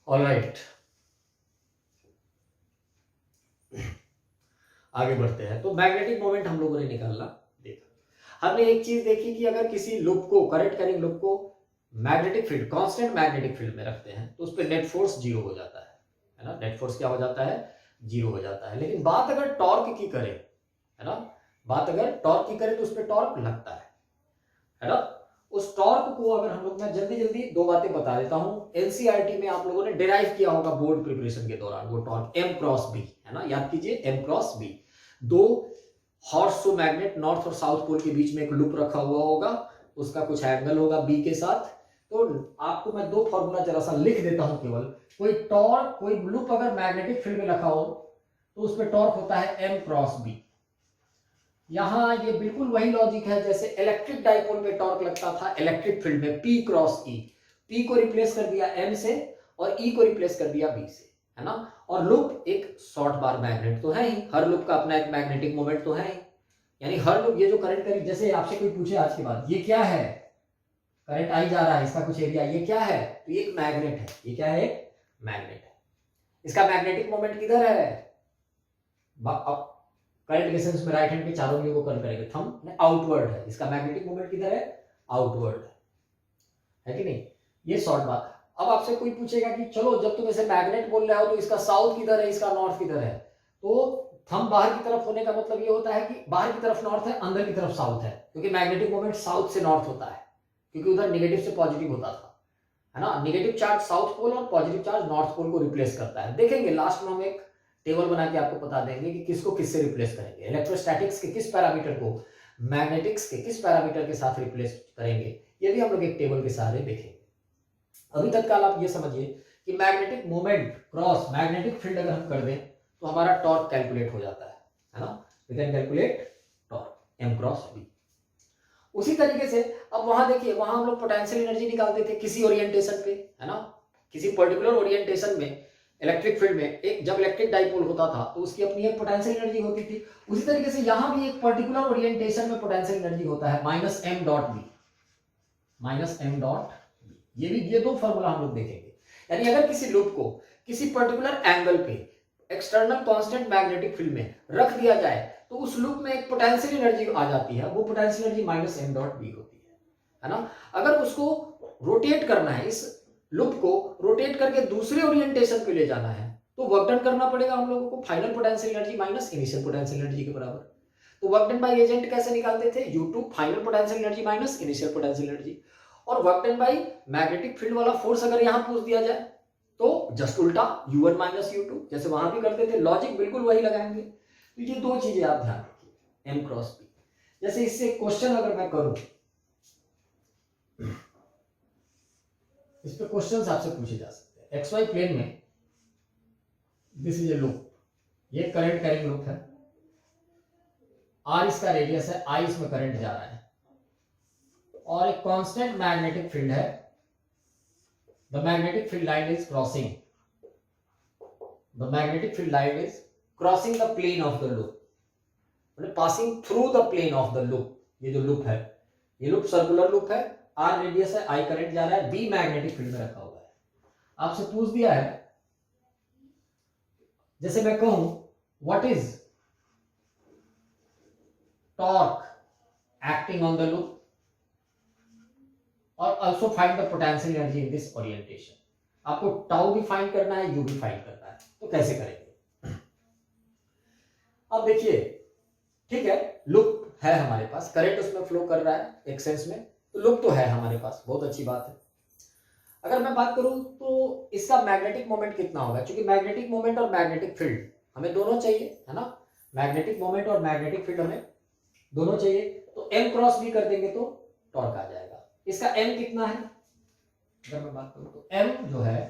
ऑलराइट, आगे बढ़ते हैं। तो मैग्नेटिक मोमेंट हम लोगों ने निकालना देखा। हमने एक चीज देखी कि अगर किसी लूप को, करंट कैरिंग लूप को magnetic field, constant magnetic field में रखते हैं तो उस पर नेट फोर्स जीरो हो जाता है ना, नेट फोर्स क्या हो जाता है, जीरो हो जाता है। लेकिन बात अगर टॉर्क की करें, है ना, बात अगर टॉर्क की करें तो उस पर टॉर्क लगता है ना। उस टॉर्क को अगर हम लोग, मैं जल्दी जल्दी दो बातें बता देता हूं, एनसीईआरटी में आप लोगों ने डिराइव किया होगा बोर्ड प्रिपरेशन के दौरान, वो टॉर्क m क्रॉस b, है ना, याद कीजिए m क्रॉस b। दो हॉर्स शू मैग्नेट नॉर्थ और साउथ पोल के बीच में एक लूप रखा हुआ होगा, उसका कुछ एंगल होगा b के साथ। तो आपको मैं दो फॉर्मूला जरा सा लिख देता हूं केवल, कोई टॉर्क, कोई लूप अगर मैग्नेटिक फील्ड में रखा हो तो उस पर टॉर्क होता है m क्रॉस b। यहां ये बिल्कुल वही लॉजिक है जैसे इलेक्ट्रिक डाइपोल पे टॉर्क लगता था इलेक्ट्रिक फील्ड में P क्रॉस E, P को रिप्लेस कर दिया M से और E को रिप्लेस कर दिया B से, है ना। और लूप एक शॉर्ट बार मैग्नेट तो है ही, हर लूप का अपना एक मैग्नेटिक मोमेंट तो है ही, यानी हर लूप, ये जो करंट करी, जैसे आपसे कोई पूछे आज के बाद ये क्या है, करंट आई जा रहा है, इसका कुछ एरिया, ये क्या है, तो ये एक मैग्नेट है, ये क्या है, मैग्नेट है। इसका मैग्नेटिक मोमेंट किधर है, करंट के सेंस में राइट हैंड के चारों उंगलियों को कर्ल करेंगे, थंब आउटवर्ड है, इसका मैग्नेटिक मोमेंट किधर है, आउटवर्ड है कि नहीं, ये शॉर्ट बात। अब आपसे कोई पूछेगा कि चलो जब तुम इसे मैग्नेट बोल रहे हो तो इसका साउथ किधर है, इसका नॉर्थ किधर है, तो थंब बाहर की तरफ होने का मतलब ये होता है कि बाहर की तरफ नॉर्थ है, अंदर की तरफ साउथ है, क्योंकि मैग्नेटिक मोमेंट साउथ से नॉर्थ होता है, क्योंकि उधर नेगेटिव से पॉजिटिव होता था, है ना। नेगेटिव चार्ज साउथ पोल और पॉजिटिव चार्ज नॉर्थ पोल को रिप्लेस करता है। देखेंगे लास्ट में हम एक टेबल बना के आपको बता देंगे कि किसको किससे रिप्लेस करेंगे, इलेक्ट्रोस्टैटिक्स के किस पैरामीटर को मैग्नेटिक्स के किस पैरामीटर के साथ रिप्लेस करेंगे, ये भी हम लोग एक टेबल के सहारे देखेंगे। अभी तत्काल आप ये समझिए कि magnetic moment cross magnetic field अगर हम कर दें तो हमारा टॉर्क कैलकुलेट हो जाता है ना, we can calculate torque m cross b। उसी तरीके से अब वहां देखिए, वहां हम लोग पोटेंशियल एनर्जी निकालते थे किसी ओरिएंटेशन पे, है ना, किसी पर्टिकुलर ओरिएंटेशन में इलेक्ट्रिक फील्ड में, एक जब इलेक्ट्रिक डाइपोल होता था तो उसकी अपनी एक पोटेंशियल एनर्जी होती थी। उसी तरीके से यहां भी एक पर्टिकुलर ओरिएंटेशन में पोटेंशियल एनर्जी होता है minus m dot b, minus m dot b। ये भी, ये दो फॉर्मूला हम लोग देखेंगे। यानी अगर किसी लूप को किसी पर्टिकुलर एंगल पे एक्सटर्नल कांस्टेंट मैग्नेटिक फील्ड में रख दिया जाए तो उस लूप में एक पोटेंशियल एनर्जी आ जाती है, वो potential energy minus m dot b होती है ना। अगर उसको रोटेट करना है, इस लूप को रोटेट करके दूसरे ओरिएंटेशन पे ले जाना है तो वर्क डन करना पड़ेगा हम लोगों को final potential energy minus initial potential energy के बराबर। तो वर्क डन बाय एजेंट कैसे निकालते थे, U2 final potential energy minus initial potential energy. और work done by magnetic field वाला फोर्स अगर यहां पूछ दिया जाए तो जस्ट उल्टा U1 माइनस U2, जैसे वहां भी करते थे, लॉजिक बिल्कुल वही लगाएंगे। तो ये दो चीजें आप ध्यान रखिए, M क्रॉस P। जैसे इससे क्वेश्चन अगर मैं करूं, इस पे क्वेश्चंस आपसे पूछे जा सकते हैं। XY प्लेन में दिस इज ए लूप, ये करंट कैरिंग लूप है, R इसका रेडियस है, I इसमें करंट जा रहा है और एक कांस्टेंट मैग्नेटिक फील्ड है। The magnetic field line is crossing, the magnetic field line is crossing the plane of the loop, मतलब passing through the plane of the loop. ये जो लूप है, ये लूप सर्कुलर लूप है, R radius है, I current जा रहा है, B मैग्नेटिक फील्ड में रखा हुआ है। आपसे पूछ दिया है, जैसे मैं कहूं what is torque acting on the loop और also find the potential energy in this orientation. आपको टाउ भी फाइंड करना है, यू भी फाइंड करना है, तो कैसे करेंगे? अब देखिए, ठीक है, लूप है हमारे पास, करंट उसमें फ्लो कर रहा है एक सेंस में, तो लूप तो है हमारे पास, बहुत अच्छी बात है। अगर मैं बात करूं तो इसका मैग्नेटिक मोमेंट कितना होगा, क्योंकि मैग्नेटिक मोमेंट और मैग्नेटिक फील्ड हमें दोनों चाहिए, है ना। मैग्नेटिक मोमेंट और मैग्नेटिक फील्ड हमें दोनों चाहिए, तो M क्रॉस B कर देंगे तो टॉर्क आ जाएगा। इसका M कितना है, अगर मैं बात करूं तो M जो है,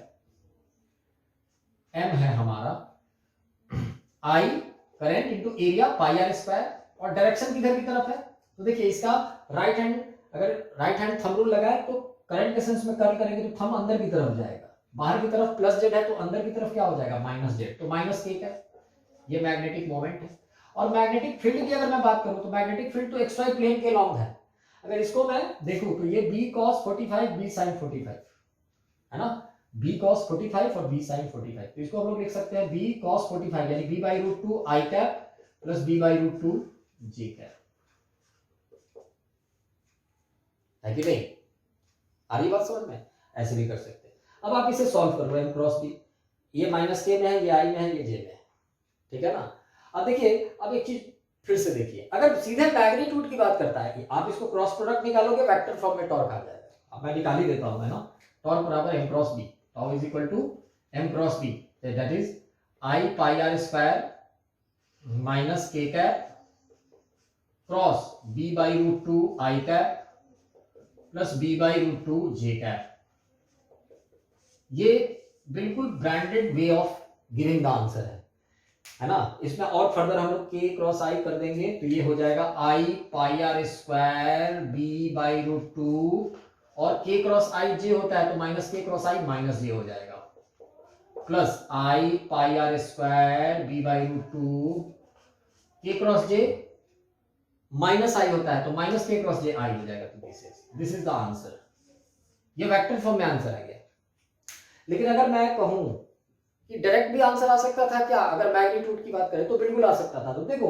M है हमारा I current into area pi are square, और डायरेक्शन किधर की तरफ है, तो देखिए इसका राइट हैंड, अगर राइट हैंड थंब रूल लगाए तो करंट के सेंस में कर्ल करेंगे तो थंब अंदर की तरफ जाएगा, बाहर की तरफ प्लस जेड है तो अंदर की तरफ क्या हो जाएगा, माइनस जेड, तो माइनस के है। ये मैग्नेटिक मोमेंट है। और मैग्नेटिक फील्ड की अगर मैं बात करूं तो मैग्नेटिक फील्ड तो XY प्लेन के लॉन्ग है। अगर इसको मैं देखूं तो ये B cos 45 B sin 45 है ना, B cos 45 और B sin 45, तो इसको हम लोग लिख सकते हैं B cos 45 यानी B by root 2 I cap plus B by root 2 J cap, है कि नहीं? आ रही बात समझ में? ऐसे भी कर सकते हैं। अब आप इसे सॉल्व कर लो, M क्रॉस B, ये माइनस के में है, ये I में है, ये J में है, ठीक है ना। अब देखिए, अब एक चीज फिर से देखिए, अगर सीधे मैग्नीट्यूड की बात करता है कि आप इसको क्रॉस प्रोडक्ट निकालोगे, वेक्टर फॉर्म में टॉर्क आ जाएगा। अब मैं निकाल ही देता हूं, है ना। टॉर्क बराबर M cross B, tau is equal to M cross B, that is I pi are square minus K cap cross B by root 2 I cap plus B by root 2 J cap. ये बिल्कुल branded way of giving the answer है ना। इसमें और further हम लोग K cross I कर देंगे तो ये हो जाएगा I pi are square B by root 2, और K क्रॉस I J होता है तो minus K cross I minus J हो जाएगा, plus I pi are square B by root 2, K cross J minus I होता है तो minus K cross J I हो जाएगा। तो दिस इज द आंसर। ये वेक्टर फॉर्म में आंसर आ गया। लेकिन अगर मैं कहूं कि डायरेक्ट भी आंसर आ सकता था क्या, अगर मैग्नीट्यूड की बात करें तो बिल्कुल आ सकता था। तो देखो,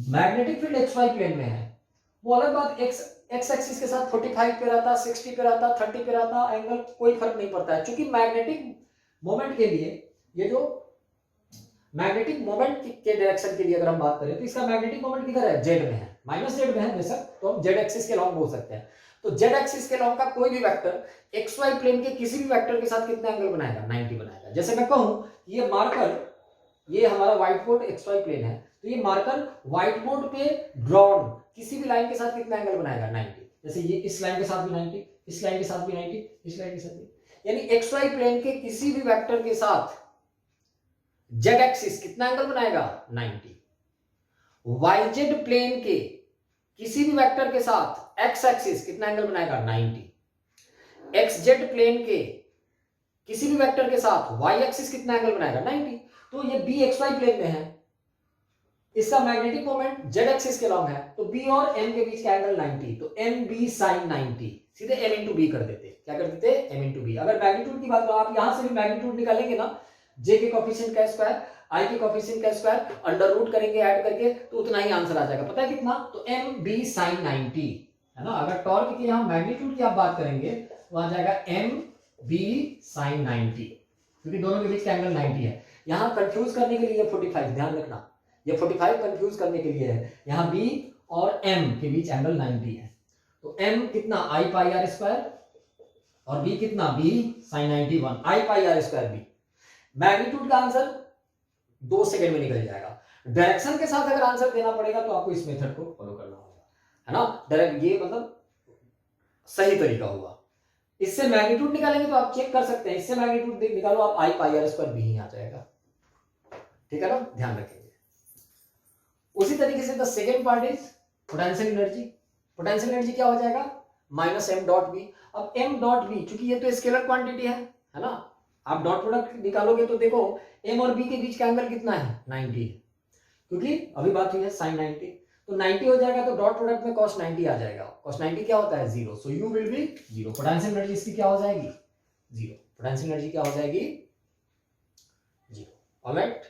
मैग्नेटिक फील्ड XY प्लेन में है, वो अलग बात, एक्स एक्सिस के साथ 45 पे रहता, 60 पे रहता, 30 पे रहता, एंगल कोई फर्क नहीं पड़ता है। क्योंकि मैग्नेटिक मोमेंट के लिए, ये जो मैग्नेटिक मोमेंट के डायरेक्शन के लिए अगर हम बात करें तो इसका मैग्नेटिक मोमेंट किधर है, जेड में है, माइनस जेड में है बेशक, तो हम जेड एक्सिस के लॉन्ग बोल सकते हैं। तो जेड एक्सिस के लॉन्ग का कोई भी वेक्टर XY प्लेन के किसी भी वेक्टर के साथ कितना एंगल बनाएगा, 90 बनाएगा। जैसे मैं कहूं ये मार्कर, ये हमारा व्हाइट बोर्ड XY प्लेन है, तो ये मार्कर व्हाइट बोर्ड पे ड्रॉन किसी भी लाइन के साथ कितना एंगल बनाएगा, 90। जैसे ये इस लाइन के साथ भी 90, इस लाइन के साथ भी 90, इस लाइन के साथ भी, यानी XY प्लेन के किसी भी वेक्टर के साथ जेड एक्सिस कितना एंगल बनाएगा, 90। YZ प्लेन के किसी भी वेक्टर के साथ एक्स एक्सिस कितना एंगल बनाएगा, 90। XZ प्लेन के किसी भी वेक्टर के साथ y एक्सिस कितना एंगल बनाएगा, 90। तो ये B XY प्लेन में है, इसका मैग्नेटिक मोमेंट z एक्सिस के लॉन्ग है, तो B और M के बीच का एंगल 90, तो MB sin 90, सीधे M into B कर देते। क्या कर देते, M into B। अगर मैग्नीट्यूड की बात करो, आप यहां से भी मैग्नीट्यूड निकालेंगे ना, J के कोएफिशिएंट का स्क्वायर, I के कोएफिशिएंट का स्क्वायर, अंडर रूट करेंगे ऐड करके, तो उतना ही आंसर आ जाएगा। पता है कितना, तो MB sin 90 है ना। अगर टॉर्क की यहां मैग्नीट्यूड की आप बात करेंगे तो आ जाएगा M B sin 90, क्योंकि दोनों के बीच का एंगल 90 है। यहां कंफ्यूज करने के लिए ये 45, ध्यान रखना, ये 45 कंफ्यूज करने के लिए है। यहां B और M के बीच एंगल 90 है, तो M कितना I पाई आर स्क्वायर और B कितना B sin 90 1 I pi are square B। Magnitude का आंसर 2 सेकंड में निकल जाएगा। डायरेक्शन के साथ अगर आंसर देना पड़ेगा तो आपको इस मेथड को फॉलो करना होगा, है ना। डायरेक्ट ये मतलब सही तरीका होगा। इससे मैग्नीट्यूड निकालेंगे तो आप चेक कर सकते हैं, इससे मैग्नीट्यूड निकालो आप, आई पाई आर स्क्वायर भी ही आ जाएगा, ठीक है ना, ध्यान रखेंगे। उसी तरीके से the second part is potential energy. Potential energy क्या हो जाएगा, माइनस एम डॉट बी। अब एम डॉट बी, चूंकि ये तो स्केलर क्वांटिटी है ना, आप डॉट प्रोडक्ट निकालोगे तो देखो एम और बी के बीच का एंगल कितना है 90, क्योंकि अभी बात हुई है साइन 90, तो 90 हो जाएगा तो डॉट प्रोडक्ट में cos 90 आ जाएगा। cos 90 क्या होता है 0, सो u will be 0। Potential energy इसकी क्या हो जाएगी 0, पोटेंशियल एनर्जी क्या हो जाएगी 0। ऑलराइट,